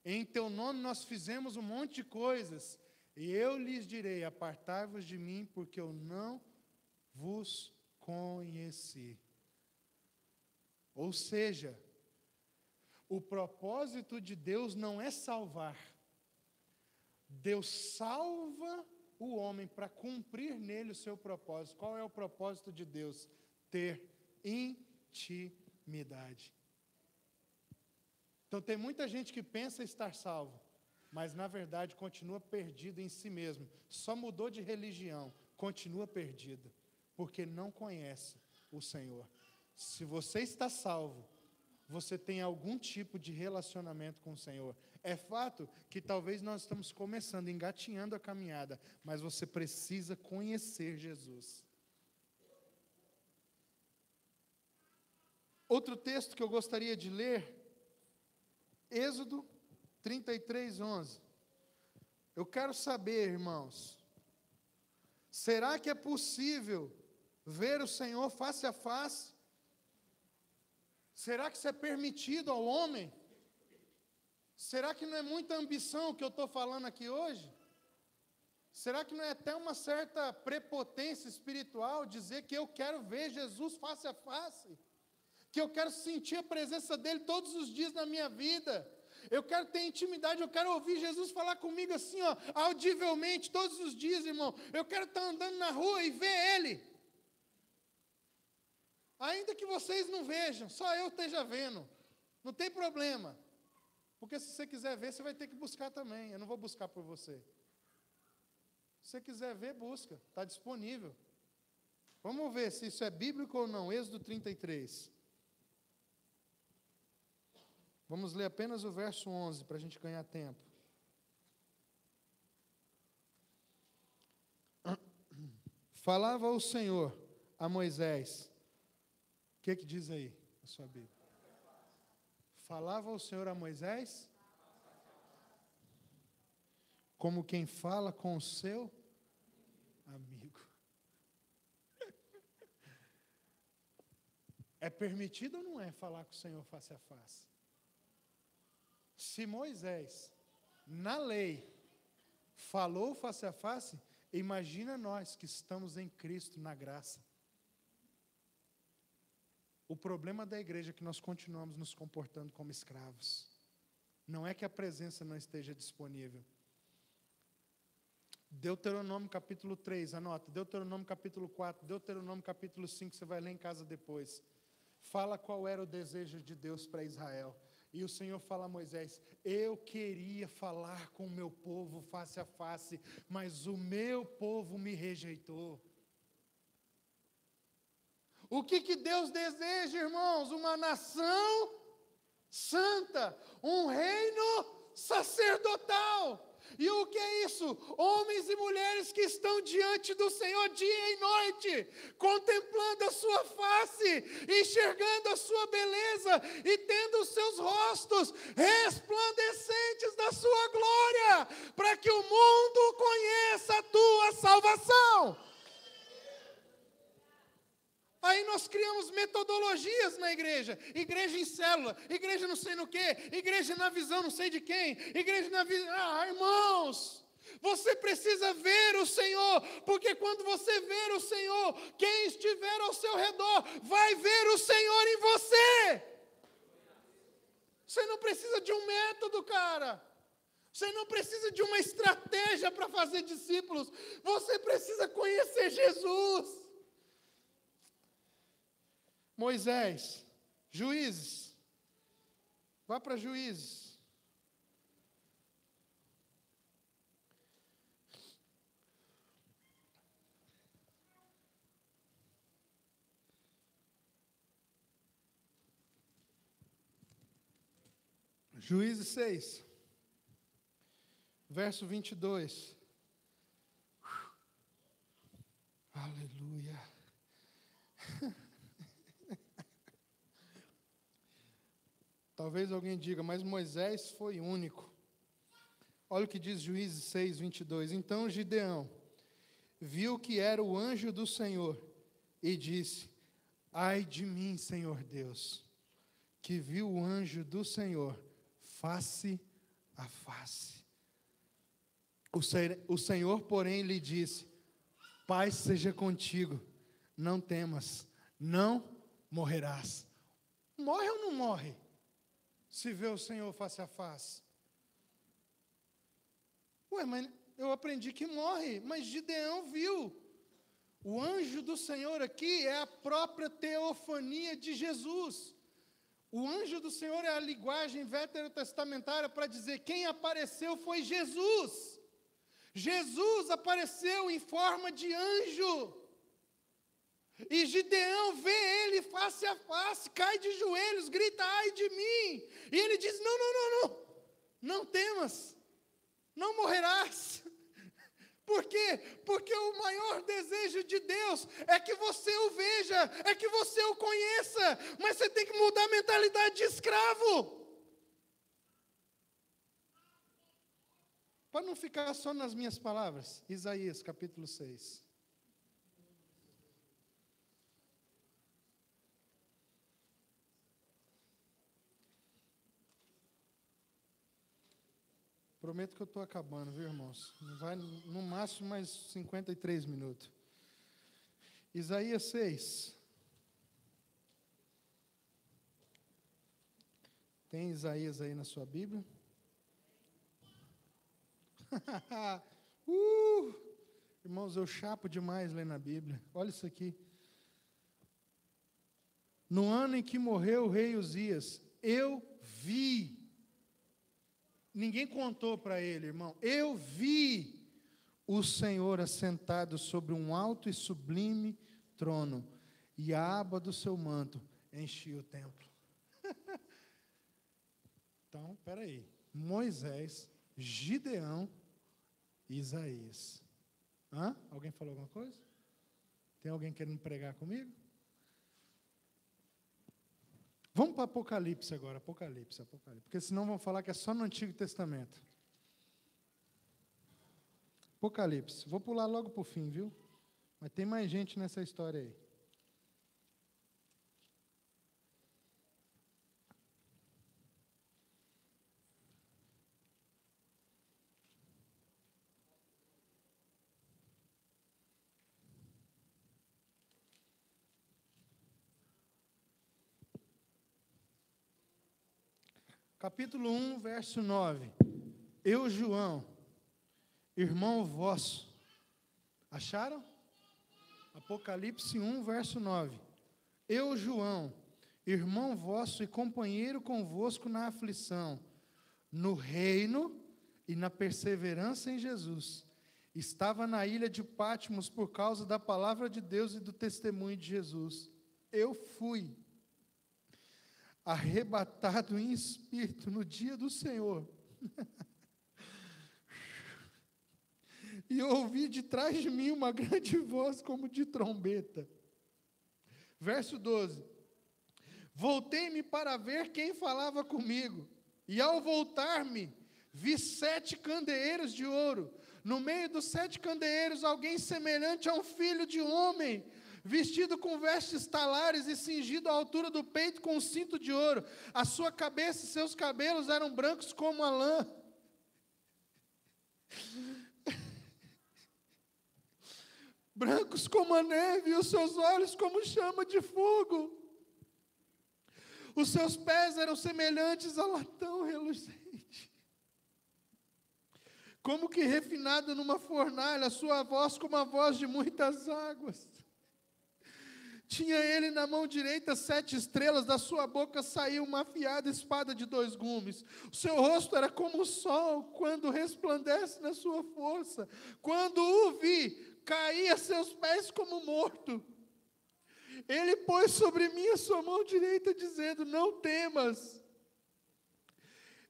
em teu nome nós fizemos um monte de coisas, e eu lhes direi: apartai-vos de mim, porque eu não vos conheci. Ou seja, o propósito de Deus não é salvar. Deus salva o homem para cumprir nele o seu propósito. Qual é o propósito de Deus? Ter intimidade. Então tem muita gente que pensa estar salvo, mas na verdade continua perdido em si mesmo. Só mudou de religião, continua perdido, porque não conhece o Senhor. Se você está salvo, você tem algum tipo de relacionamento com o Senhor. É fato que talvez nós estamos começando, engatinhando a caminhada, mas você precisa conhecer Jesus. Outro texto que eu gostaria de ler, Êxodo 33, 11. Eu quero saber, irmãos, será que é possível ver o Senhor face a face? Será que isso é permitido ao homem? Será que não é muita ambição o que eu estou falando aqui hoje? Será que não é até uma certa prepotência espiritual dizer que eu quero ver Jesus face a face? Que eu quero sentir a presença dEle todos os dias na minha vida? Eu quero ter intimidade, eu quero ouvir Jesus falar comigo assim, ó, audivelmente, todos os dias, irmão. Eu quero estar andando na rua e ver Ele. Ainda que vocês não vejam, só eu esteja vendo. Não tem problema. Porque se você quiser ver, você vai ter que buscar também. Eu não vou buscar por você. Se você quiser ver, busca. Está disponível. Vamos ver se isso é bíblico ou não. Êxodo 33. Vamos ler apenas o verso 11, para a gente ganhar tempo. Falava o Senhor a Moisés. O que diz aí a sua Bíblia? Falava o Senhor a Moisés como quem fala com o seu amigo. É permitido ou não é falar com o Senhor face a face? Se Moisés, na lei, falou face a face, imagina nós que estamos em Cristo, na graça. O problema da igreja é que nós continuamos nos comportando como escravos. Não é que a presença não esteja disponível. Deuteronômio capítulo 3, anota. Deuteronômio capítulo 4, Deuteronômio capítulo 5, você vai ler em casa depois. Fala qual era o desejo de Deus para Israel. E o Senhor fala a Moisés: eu queria falar com o meu povo face a face, mas o meu povo me rejeitou. O que Deus deseja, irmãos? Uma nação santa, um reino sacerdotal. E o que é isso? Homens e mulheres que estão diante do Senhor dia e noite, contemplando a sua face, enxergando a sua beleza e tendo os seus rostos resplandecentes da sua glória, para que o mundo conheça a tua salvação. Aí nós criamos metodologias na igreja em célula, igreja não sei no que, igreja na visão não sei de quem, igreja na visão... irmãos, Você precisa ver o Senhor, porque quando você ver o Senhor, quem estiver ao seu redor vai ver o Senhor em você. Você não precisa de um método, cara. Você não precisa de uma estratégia para fazer discípulos. Você precisa conhecer Jesus. Moisés, Juízes. Vá para Juízes. Juízes 6, verso 22. Aleluia. Talvez alguém diga, mas Moisés foi único. Olha o que diz Juízes 6, 22. Então Gideão viu que era o anjo do Senhor e disse: ai de mim, Senhor Deus, que viu o anjo do Senhor face a face. O Senhor, porém, lhe disse: paz seja contigo, não temas, não morrerás. Morre ou não morre, se vê o Senhor face a face? Ué, mas eu aprendi que morre, mas Gideão viu. O anjo do Senhor aqui é a própria teofania de Jesus. O anjo do Senhor é a linguagem veterotestamentária para dizer quem apareceu foi Jesus. Jesus apareceu em forma de anjo. E Gideão vê ele face a face, cai de joelhos, grita: ai de mim. E ele diz: não temas, não morrerás. Por quê? Porque o maior desejo de Deus é que você o veja, é que você o conheça, mas você tem que mudar a mentalidade de escravo. Para não ficar só nas minhas palavras, Isaías capítulo 6. Prometo que eu estou acabando, viu, irmãos? Vai no máximo mais 53 minutos. Isaías 6. Tem Isaías aí na sua Bíblia? Irmãos, eu chapo demais lendo a Bíblia. Olha isso aqui. No ano em que morreu o rei Uzias, eu vi. Ninguém contou para ele, irmão. Eu vi o Senhor assentado sobre um alto e sublime trono, e a aba do seu manto enchia o templo. Então, espera aí. Moisés, Gideão e Isaías. Alguém falou alguma coisa? Tem alguém querendo pregar comigo? Vamos para Apocalipse agora, Apocalipse. Porque senão vão falar que é só no Antigo Testamento. Apocalipse. Vou pular logo para o fim, viu? Mas tem mais gente nessa história aí. Capítulo 1, verso 9. Eu, João, irmão vosso. Acharam? Apocalipse 1, verso 9. Eu, João, irmão vosso e companheiro convosco na aflição, no reino e na perseverança em Jesus. Estava na ilha de Patmos por causa da palavra de Deus e do testemunho de Jesus. Eu fui arrebatado em espírito no dia do Senhor. E ouvi de trás de mim uma grande voz como de trombeta. Verso 12. Voltei-me para ver quem falava comigo. E ao voltar-me, vi 7 candeeiros de ouro. No meio dos 7 candeeiros, alguém semelhante a um filho de homem, vestido com vestes talares e cingido à altura do peito com um cinto de ouro. A sua cabeça e seus cabelos eram brancos como a lã. brancos como a neve, e os seus olhos como chama de fogo. Os seus pés eram semelhantes a latão reluzente, como que refinado numa fornalha, a sua voz como a voz de muitas águas. Tinha ele na mão direita 7 estrelas, da sua boca saiu uma afiada espada de 2 gumes. O seu rosto era como o sol, quando resplandece na sua força. Quando o vi, caí a seus pés como morto. Ele pôs sobre mim a sua mão direita, dizendo: não temas,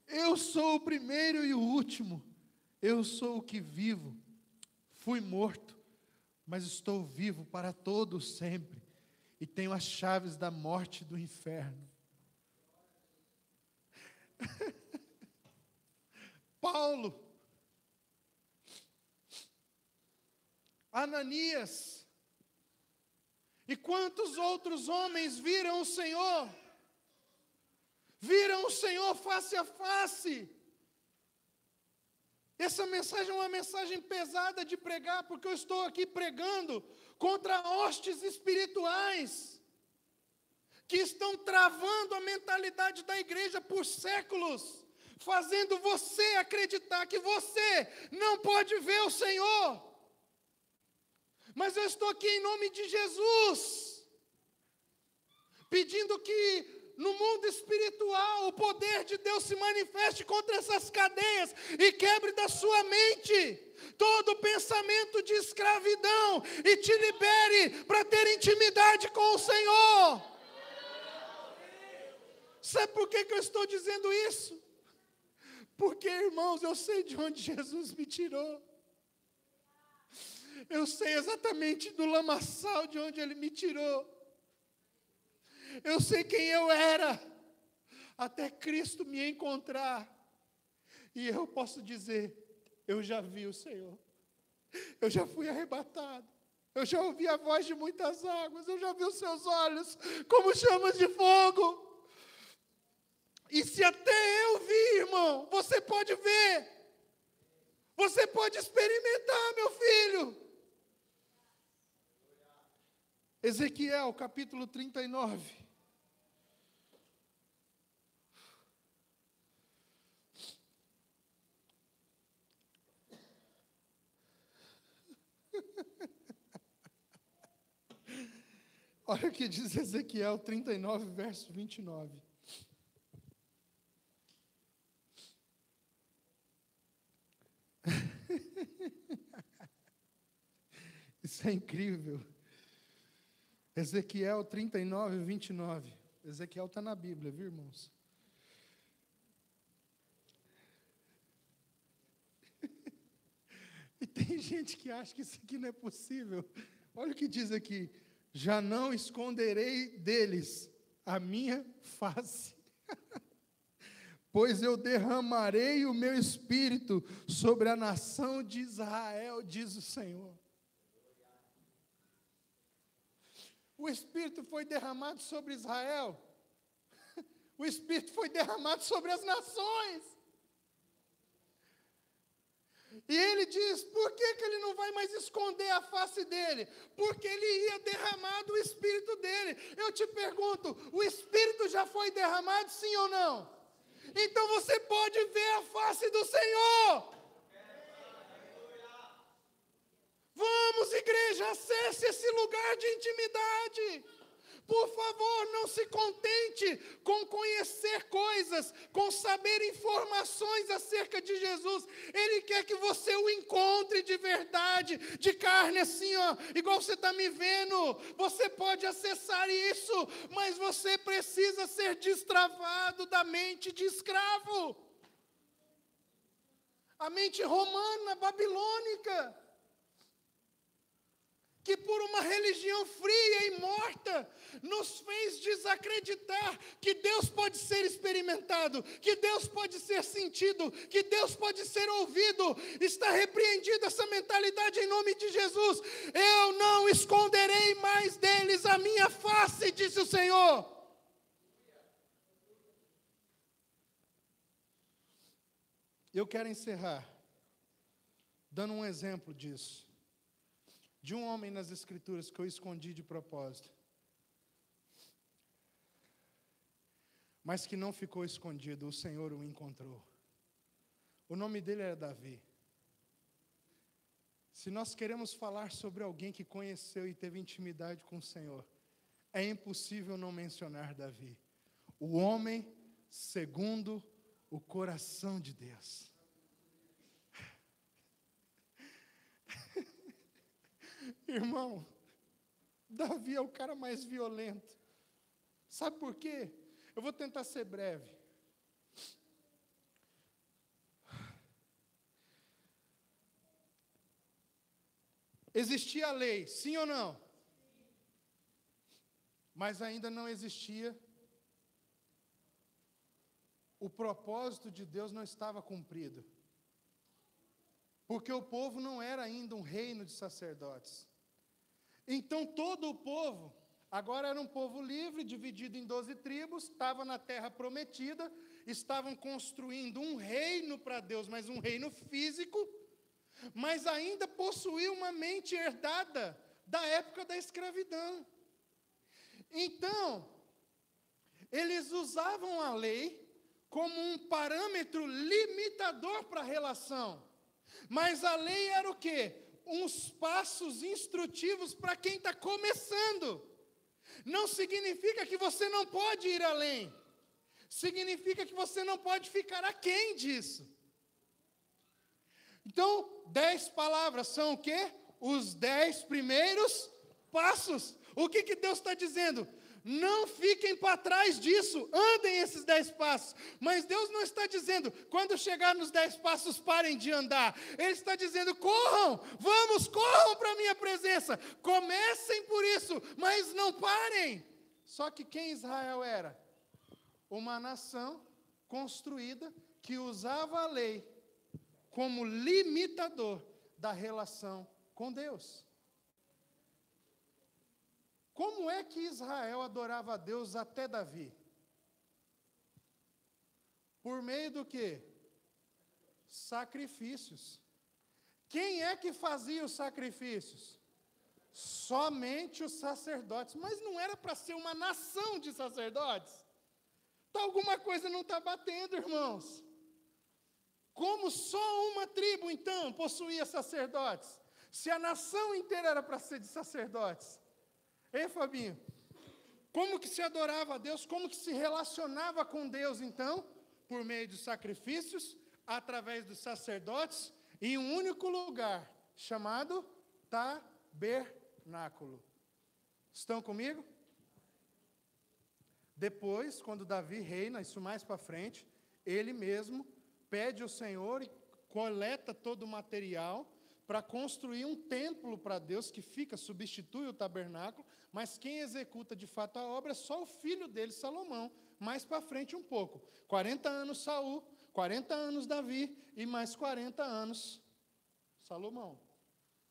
eu sou o primeiro e o último, eu sou o que vivo. Fui morto, mas estou vivo para todo sempre, e tenho as chaves da morte e do inferno. Paulo, Ananias, e quantos outros homens viram o Senhor? Viram o Senhor face a face. Essa mensagem é uma mensagem pesada de pregar, porque eu estou aqui pregando contra hostes espirituais que estão travando a mentalidade da igreja por séculos, fazendo você acreditar que você não pode ver o Senhor. Mas eu estou aqui em nome de Jesus, pedindo que no mundo espiritual o poder de Deus se manifeste contra essas cadeias e quebre da sua mente todo pensamento de escravidão e te libere para ter intimidade com o Senhor. Sabe por que eu estou dizendo isso? Porque, irmãos, eu sei de onde Jesus me tirou. Eu sei exatamente do lamaçal de onde Ele me tirou. Eu sei quem eu era, até Cristo me encontrar. E eu posso dizer, eu já vi o Senhor. Eu já fui arrebatado. Eu já ouvi a voz de muitas águas. Eu já vi os seus olhos como chamas de fogo. E se até eu vi, irmão, você pode ver. Você pode experimentar, meu filho. Ezequiel, capítulo 39. Olha o que diz Ezequiel 39, verso 29. Isso é incrível. Ezequiel 39, 29. Ezequiel está na Bíblia, viu, irmãos? E tem gente que acha que isso aqui não é possível. Olha o que diz aqui: já não esconderei deles a minha face, pois eu derramarei o meu espírito sobre a nação de Israel, diz o Senhor. O Espírito foi derramado sobre Israel. O Espírito foi derramado sobre as nações. E ele diz, por que ele não vai mais esconder a face dele? Porque ele ia derramar do Espírito dele. Eu te pergunto, o Espírito já foi derramado, sim ou não? Então você pode ver a face do Senhor. Vamos, igreja, acesse esse lugar de intimidade. Por favor, não se contente com conhecer coisas, com saber informações acerca de Jesus. Ele quer que você o encontre de verdade, de carne assim, ó, igual você está me vendo. Você pode acessar isso, mas você precisa ser destravado da mente de escravo. A mente romana, babilônica, que por uma religião fria e morta, nos fez desacreditar que Deus pode ser experimentado, que Deus pode ser sentido, que Deus pode ser ouvido. Está repreendida essa mentalidade em nome de Jesus. Eu não esconderei mais deles a minha face, disse o Senhor. Eu quero encerrar dando um exemplo disso. de um homem nas Escrituras que eu escondi de propósito, mas que não ficou escondido, o Senhor o encontrou. O nome dele era Davi. Se nós queremos falar sobre alguém que conheceu e teve intimidade com o Senhor, é impossível não mencionar Davi, o homem segundo o coração de Deus. Irmão, Davi é o cara mais violento. Sabe por quê? Eu vou tentar ser breve. Existia a lei, sim ou não? Mas ainda não existia. O propósito de Deus não estava cumprido. Porque o povo não era ainda um reino de sacerdotes. Então todo o povo, agora era um povo livre, dividido em 12 tribos, estava na terra prometida, estavam construindo um reino para Deus, mas um reino físico, mas ainda possuía uma mente herdada da época da escravidão. Então, eles usavam a lei como um parâmetro limitador para a relação. Mas a lei era o quê? Uns passos instrutivos para quem está começando. Não significa que você não pode ir além. Significa que você não pode ficar aquém disso. Então, 10 palavras são o quê? Os 10 primeiros passos. O que Deus está dizendo? Não fiquem para trás disso, andem esses 10 passos. Mas Deus não está dizendo, quando chegar nos 10 passos, parem de andar. Ele está dizendo, corram para a minha presença. Comecem por isso, mas não parem. Só que quem Israel era? Uma nação construída que usava a lei como limitador da relação com Deus. Como é que Israel adorava a Deus até Davi? Por meio do quê? Sacrifícios. Quem é que fazia os sacrifícios? Somente os sacerdotes. Mas não era para ser uma nação de sacerdotes? Então alguma coisa não está batendo, irmãos. Como só uma tribo, então, possuía sacerdotes? Se a nação inteira era para ser de sacerdotes. Ei, Fabinho, como que se adorava a Deus? Como que se relacionava com Deus, então? Por meio dos sacrifícios, através dos sacerdotes, em um único lugar, chamado tabernáculo. Estão comigo? Depois, quando Davi reina, isso mais para frente, ele mesmo pede ao Senhor e coleta todo o material para construir um templo para Deus que substitui o tabernáculo, mas quem executa de fato a obra é só o filho dele, Salomão, mais para frente um pouco. 40 anos Saul, 40 anos Davi e mais 40 anos Salomão.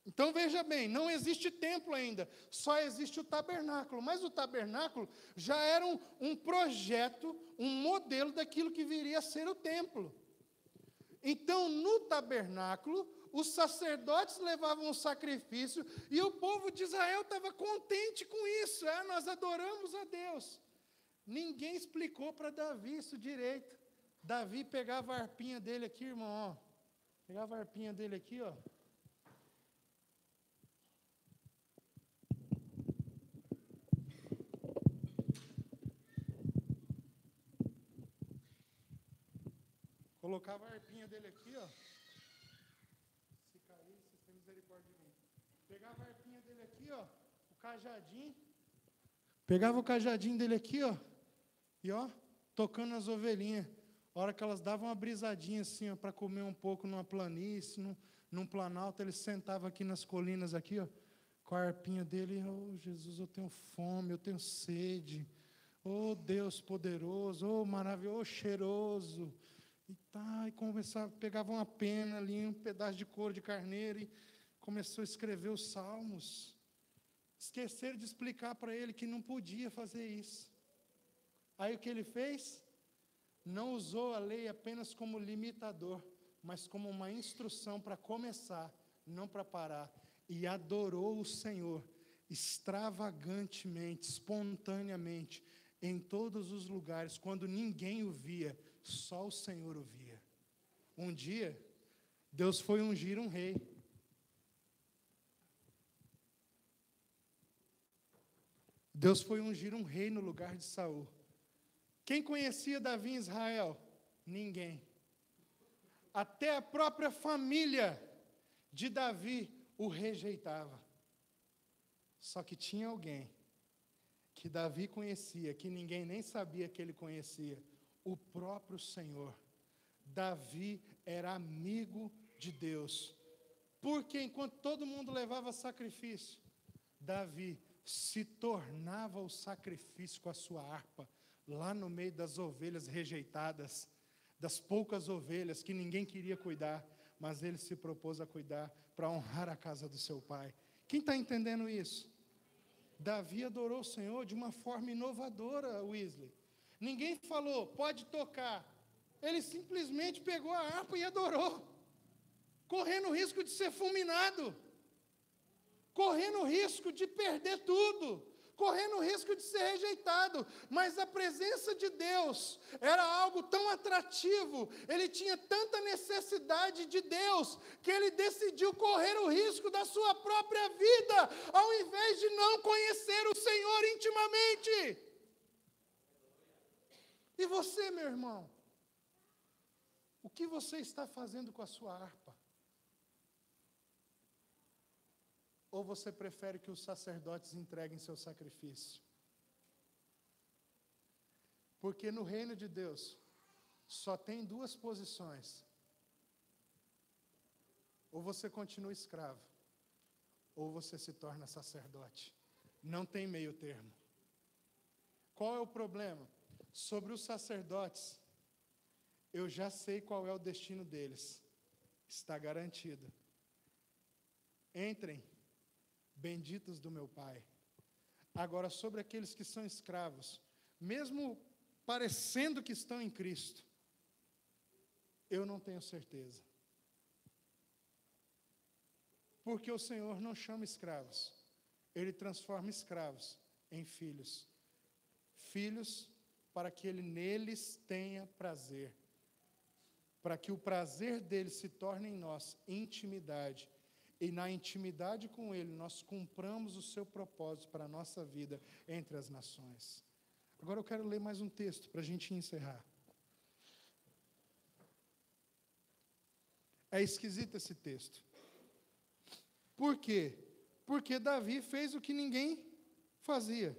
Então veja bem, não existe templo ainda, só existe o tabernáculo, mas o tabernáculo já era um projeto, um modelo daquilo que viria a ser o templo. Então no tabernáculo, os sacerdotes levavam o sacrifício e o povo de Israel estava contente com isso. Nós adoramos a Deus. Ninguém explicou para Davi isso direito. Davi pegava a harpinha dele aqui, irmão, ó. Pegava a harpinha dele aqui, ó. Colocava a harpinha dele aqui, ó. Pegava a harpinha dele aqui, ó, o cajadinho. Pegava o cajadinho dele aqui, ó, e ó, tocando as ovelhinhas. A hora que elas davam uma brisadinha assim, ó, para comer um pouco numa planície, num planalto, ele sentava aqui nas colinas aqui, ó, com a harpinha dele. Oh, Jesus, eu tenho fome, eu tenho sede. Oh, Deus poderoso, oh, maravilhoso, oh, cheiroso. E começava, pegava uma pena ali, um pedaço de couro de carneiro e começou a escrever os salmos. Esqueceram de explicar para ele que não podia fazer isso. Aí o que ele fez? Não usou a lei apenas como limitador, mas como uma instrução para começar, não para parar. e adorou o Senhor extravagantemente, espontaneamente, em todos os lugares, quando ninguém o via, só o Senhor o via. Um dia, Deus foi ungir um rei. Deus foi ungir um rei no lugar de Saul. Quem conhecia Davi em Israel? Ninguém. Até a própria família de Davi o rejeitava. Só que tinha alguém que Davi conhecia, que ninguém nem sabia que ele conhecia, o próprio Senhor. Davi era amigo de Deus, porque enquanto todo mundo levava sacrifício, Davi se tornava o sacrifício com a sua harpa, lá no meio das ovelhas rejeitadas, das poucas ovelhas que ninguém queria cuidar, mas ele se propôs a cuidar para honrar a casa do seu pai. Quem está entendendo isso? Davi adorou o Senhor de uma forma inovadora, Wesley. Ninguém falou, pode tocar. Ele simplesmente pegou a harpa e adorou, correndo o risco de ser fulminado, correndo o risco de perder tudo, correndo o risco de ser rejeitado, mas a presença de Deus era algo tão atrativo, ele tinha tanta necessidade de Deus, que ele decidiu correr o risco da sua própria vida, ao invés de não conhecer o Senhor intimamente. E você, meu irmão, o que você está fazendo com a sua harpa? Ou você prefere que os sacerdotes entreguem seu sacrifício? Porque no reino de Deus, só tem duas posições. Ou você continua escravo, ou você se torna sacerdote. Não tem meio termo. Qual é o problema? Sobre os sacerdotes, eu já sei qual é o destino deles. Está garantido. Entrem, benditos do meu Pai. Agora, sobre aqueles que são escravos, mesmo parecendo que estão em Cristo, eu não tenho certeza. Porque o Senhor não chama escravos, Ele transforma escravos em filhos. Filhos para que Ele neles tenha prazer. Para que o prazer dele se torne em nós intimidade. E na intimidade com Ele, nós cumpramos o seu propósito para a nossa vida entre as nações. Agora eu quero ler mais um texto para a gente encerrar. É esquisito esse texto. Por quê? Porque Davi fez o que ninguém fazia.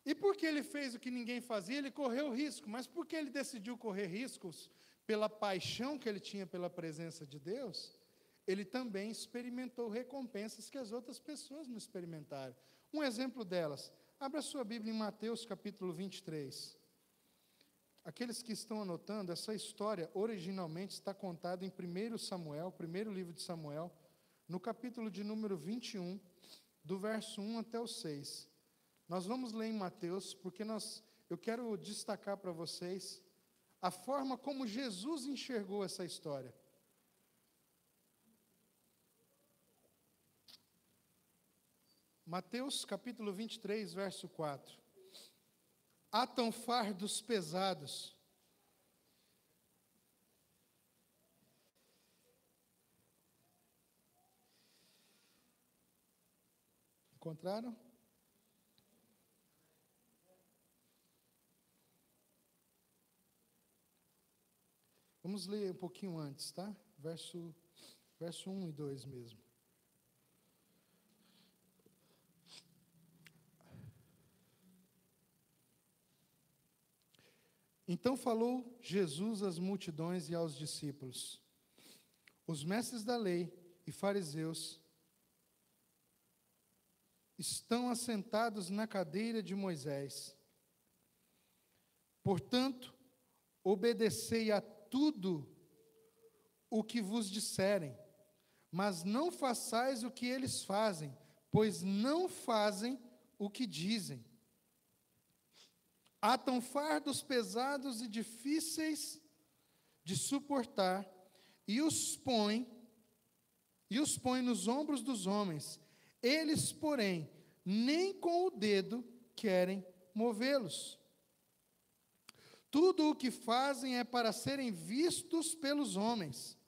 E porque ele fez o que ninguém fazia, ele correu risco. Mas porque ele decidiu correr riscos pela paixão que ele tinha pela presença de Deus, ele também experimentou recompensas que as outras pessoas não experimentaram. Um exemplo delas, abra sua Bíblia em Mateus capítulo 23. Aqueles que estão anotando, essa história originalmente está contada em 1 Samuel, primeiro livro de Samuel, no capítulo de número 21, do verso 1 até o 6. Nós vamos ler em Mateus, porque eu quero destacar para vocês a forma como Jesus enxergou essa história. Mateus capítulo 23, verso 4. Atam fardos pesados. Encontraram? Vamos ler um pouquinho antes, tá? Verso 1 e 2 mesmo. Então falou Jesus às multidões e aos discípulos: os mestres da lei e fariseus estão assentados na cadeira de Moisés. Portanto, obedecei a tudo o que vos disserem, mas não façais o que eles fazem, pois não fazem o que dizem. Atam fardos pesados e difíceis de suportar e os põem e os põe nos ombros dos homens. Eles, porém, nem com o dedo querem movê-los. Tudo o que fazem é para serem vistos pelos homens.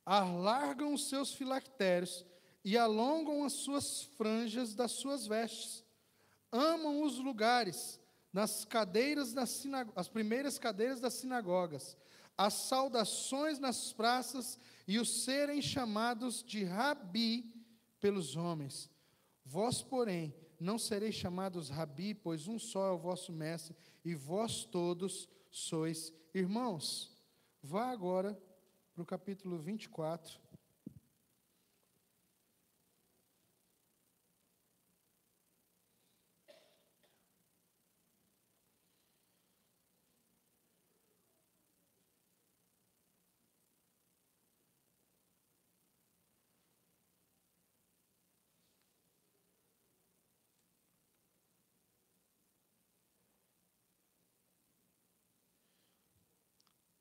Alargam os seus filactérios e alongam as suas franjas das suas vestes. Amam os lugares, nas cadeiras as primeiras cadeiras das sinagogas, as saudações nas praças e os serem chamados de rabi pelos homens. Vós, porém, não sereis chamados rabi, pois um só é o vosso mestre, e vós todos sois irmãos. Vá agora para o capítulo 24.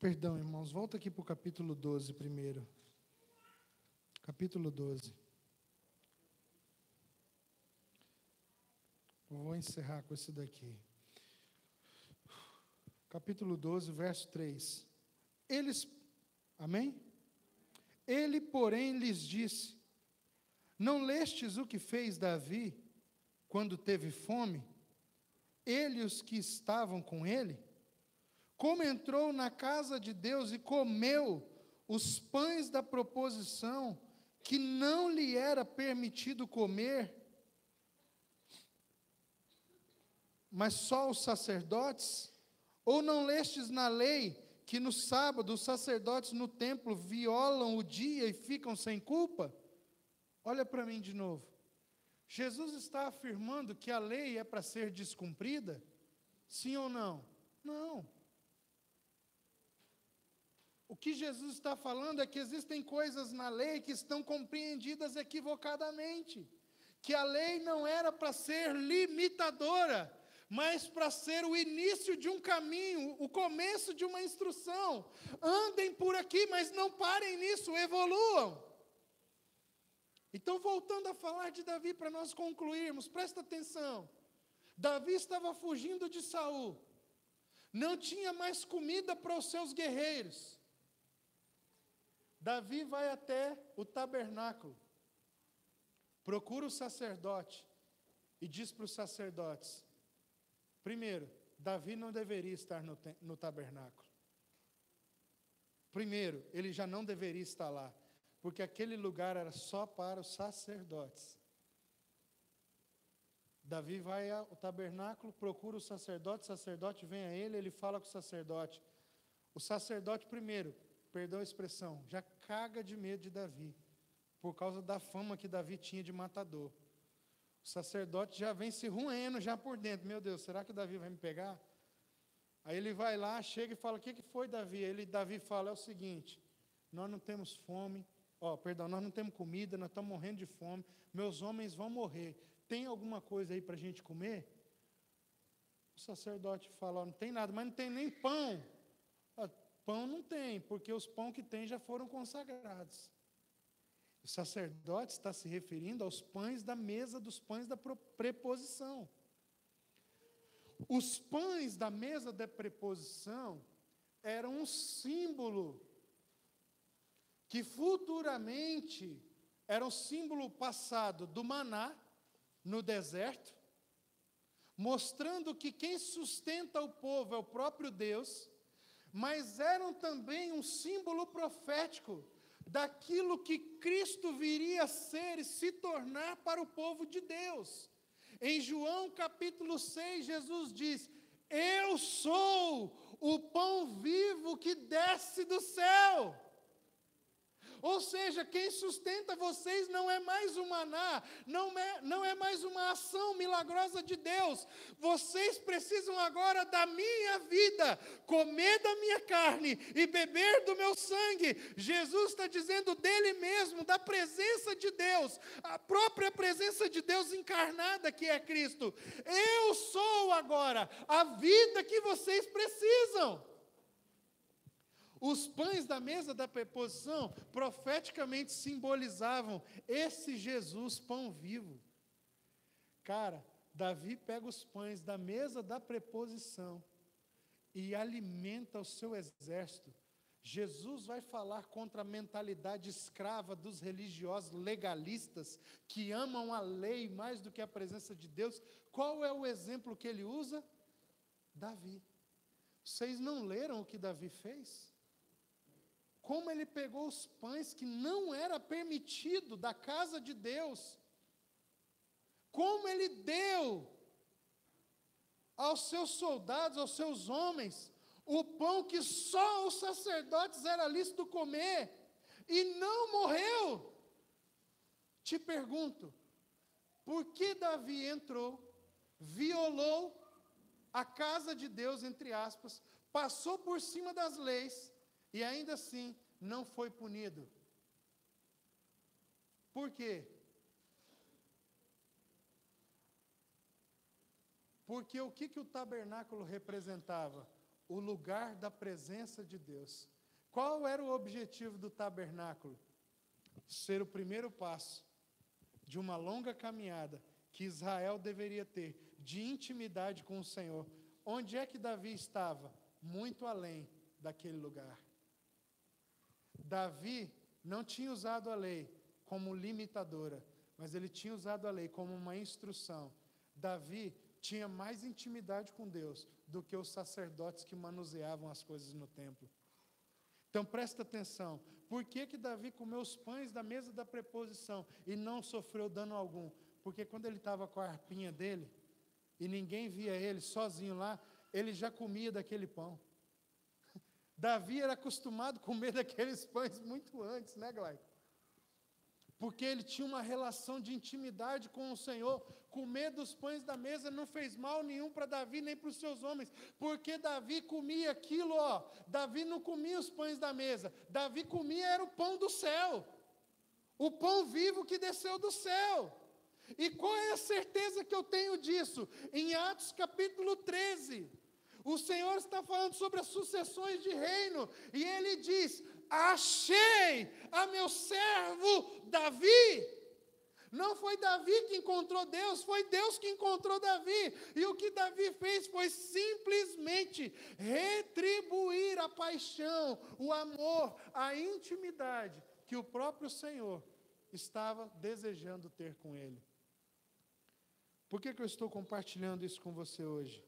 Perdão, irmãos, volta aqui para o capítulo 12 primeiro. Capítulo 12. Vou encerrar com esse daqui. Capítulo 12, verso 3. Amém? Ele, porém, lhes disse: não lestes o que fez Davi quando teve fome? Ele e os que estavam com ele? Como entrou na casa de Deus e comeu os pães da proposição, que não lhe era permitido comer, mas só os sacerdotes? Ou não lestes na lei que no sábado os sacerdotes no templo violam o dia e ficam sem culpa? Olha para mim de novo. Jesus está afirmando que a lei é para ser descumprida? Sim ou não? Não. O que Jesus está falando é que existem coisas na lei que estão compreendidas equivocadamente. Que a lei não era para ser limitadora, mas para ser o início de um caminho, o começo de uma instrução. Andem por aqui, mas não parem nisso, evoluam. Então, voltando a falar de Davi, para nós concluirmos, presta atenção. Davi estava fugindo de Saul. Não tinha mais comida para os seus guerreiros. Davi vai até o tabernáculo, procura o sacerdote e diz para os sacerdotes: primeiro, Davi não deveria estar no tabernáculo. Primeiro, ele já não deveria estar lá, porque aquele lugar era só para os sacerdotes. Davi vai ao tabernáculo, procura o sacerdote vem a ele, ele fala com o sacerdote. O sacerdote primeiro, perdão a expressão, já caga de medo de Davi, por causa da fama que Davi tinha de matador. O sacerdote já vem se roendo já por dentro. Meu Deus, será que Davi vai me pegar? Aí ele vai lá, chega e fala: o que foi, Davi? Davi fala: é o seguinte, nós não temos fome, nós não temos comida, nós estamos morrendo de fome, meus homens vão morrer, tem alguma coisa aí para a gente comer? O sacerdote fala: não tem nada, mas não tem nem pão. Pão não tem, porque os pães que tem já foram consagrados. O sacerdote está se referindo aos pães da mesa, dos pães da preposição. Os pães da mesa da preposição eram um símbolo que futuramente era um símbolo passado do maná no deserto, mostrando que quem sustenta o povo é o próprio Deus, mas eram também um símbolo profético daquilo que Cristo viria a ser e se tornar para o povo de Deus. Em João capítulo 6, Jesus diz: eu sou o pão vivo que desce do céu. Ou seja, quem sustenta vocês não é mais o maná, não é mais uma ação milagrosa de Deus. Vocês precisam agora da minha vida, comer da minha carne e beber do meu sangue. Jesus está dizendo dele mesmo, da presença de Deus, a própria presença de Deus encarnada que é Cristo. Eu sou agora a vida que vocês precisam. Os pães da mesa da preposição profeticamente simbolizavam esse Jesus, pão vivo. Cara, Davi pega os pães da mesa da preposição e alimenta o seu exército. Jesus vai falar contra a mentalidade escrava dos religiosos legalistas que amam a lei mais do que a presença de Deus. Qual é o exemplo que ele usa? Davi. Vocês não leram o que Davi fez? Como ele pegou os pães que não era permitido da casa de Deus, como ele deu aos seus soldados, aos seus homens, o pão que só os sacerdotes era lícito comer, e não morreu. Te pergunto, por que Davi entrou, violou a casa de Deus, entre aspas, passou por cima das leis, e ainda assim não foi punido? Por quê? Porque o que o tabernáculo representava? O lugar da presença de Deus. Qual era o objetivo do tabernáculo? Ser o primeiro passo de uma longa caminhada que Israel deveria ter de intimidade com o Senhor. Onde é que Davi estava? Muito além daquele lugar. Davi não tinha usado a lei como limitadora, mas ele tinha usado a lei como uma instrução. Davi tinha mais intimidade com Deus do que os sacerdotes que manuseavam as coisas no templo. Então presta atenção, por que Davi comeu os pães da mesa da preposição e não sofreu dano algum? Porque quando ele estava com a arpinha dele, e ninguém via ele sozinho lá, ele já comia daquele pão. Davi era acostumado a comer daqueles pães muito antes, né, Glaico? Porque ele tinha uma relação de intimidade com o Senhor. Comer dos pães da mesa não fez mal nenhum para Davi, nem para os seus homens, porque Davi comia aquilo, Davi não comia os pães da mesa, Davi comia era o pão do céu, o pão vivo que desceu do céu. E qual é a certeza que eu tenho disso? Em Atos capítulo 13, o Senhor está falando sobre as sucessões de reino, e Ele diz: achei a meu servo Davi. Não foi Davi que encontrou Deus, foi Deus que encontrou Davi. E o que Davi fez foi simplesmente retribuir a paixão, o amor, a intimidade que o próprio Senhor estava desejando ter com ele. Por que eu estou compartilhando isso com você hoje?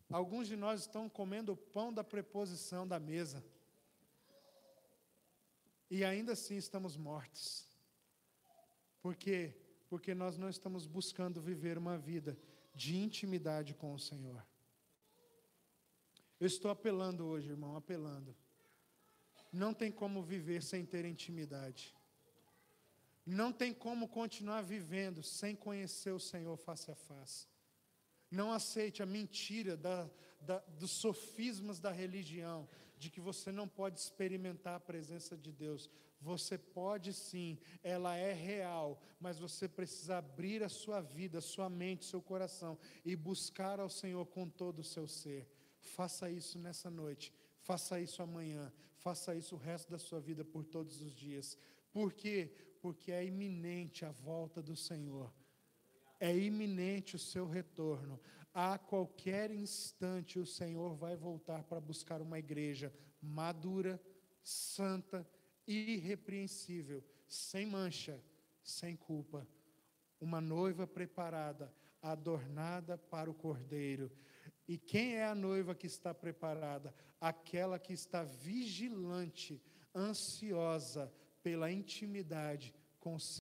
Alguns de nós estão comendo o pão da preposição da mesa. E ainda assim estamos mortos. Por quê? Porque nós não estamos buscando viver uma vida de intimidade com o Senhor. Eu estou apelando hoje, irmão, apelando. Não tem como viver sem ter intimidade. Não tem como continuar vivendo sem conhecer o Senhor face a face. Não aceite a mentira dos sofismas da religião, de que você não pode experimentar a presença de Deus. Você pode sim, ela é real, mas você precisa abrir a sua vida, a sua mente, seu coração e buscar ao Senhor com todo o seu ser. Faça isso nessa noite, faça isso amanhã, faça isso o resto da sua vida por todos os dias. Por quê? Porque é iminente a volta do Senhor. É iminente o seu retorno. A qualquer instante o Senhor vai voltar para buscar uma igreja madura, santa, irrepreensível, sem mancha, sem culpa. Uma noiva preparada, adornada para o Cordeiro. E quem é a noiva que está preparada? Aquela que está vigilante, ansiosa pela intimidade com o Senhor.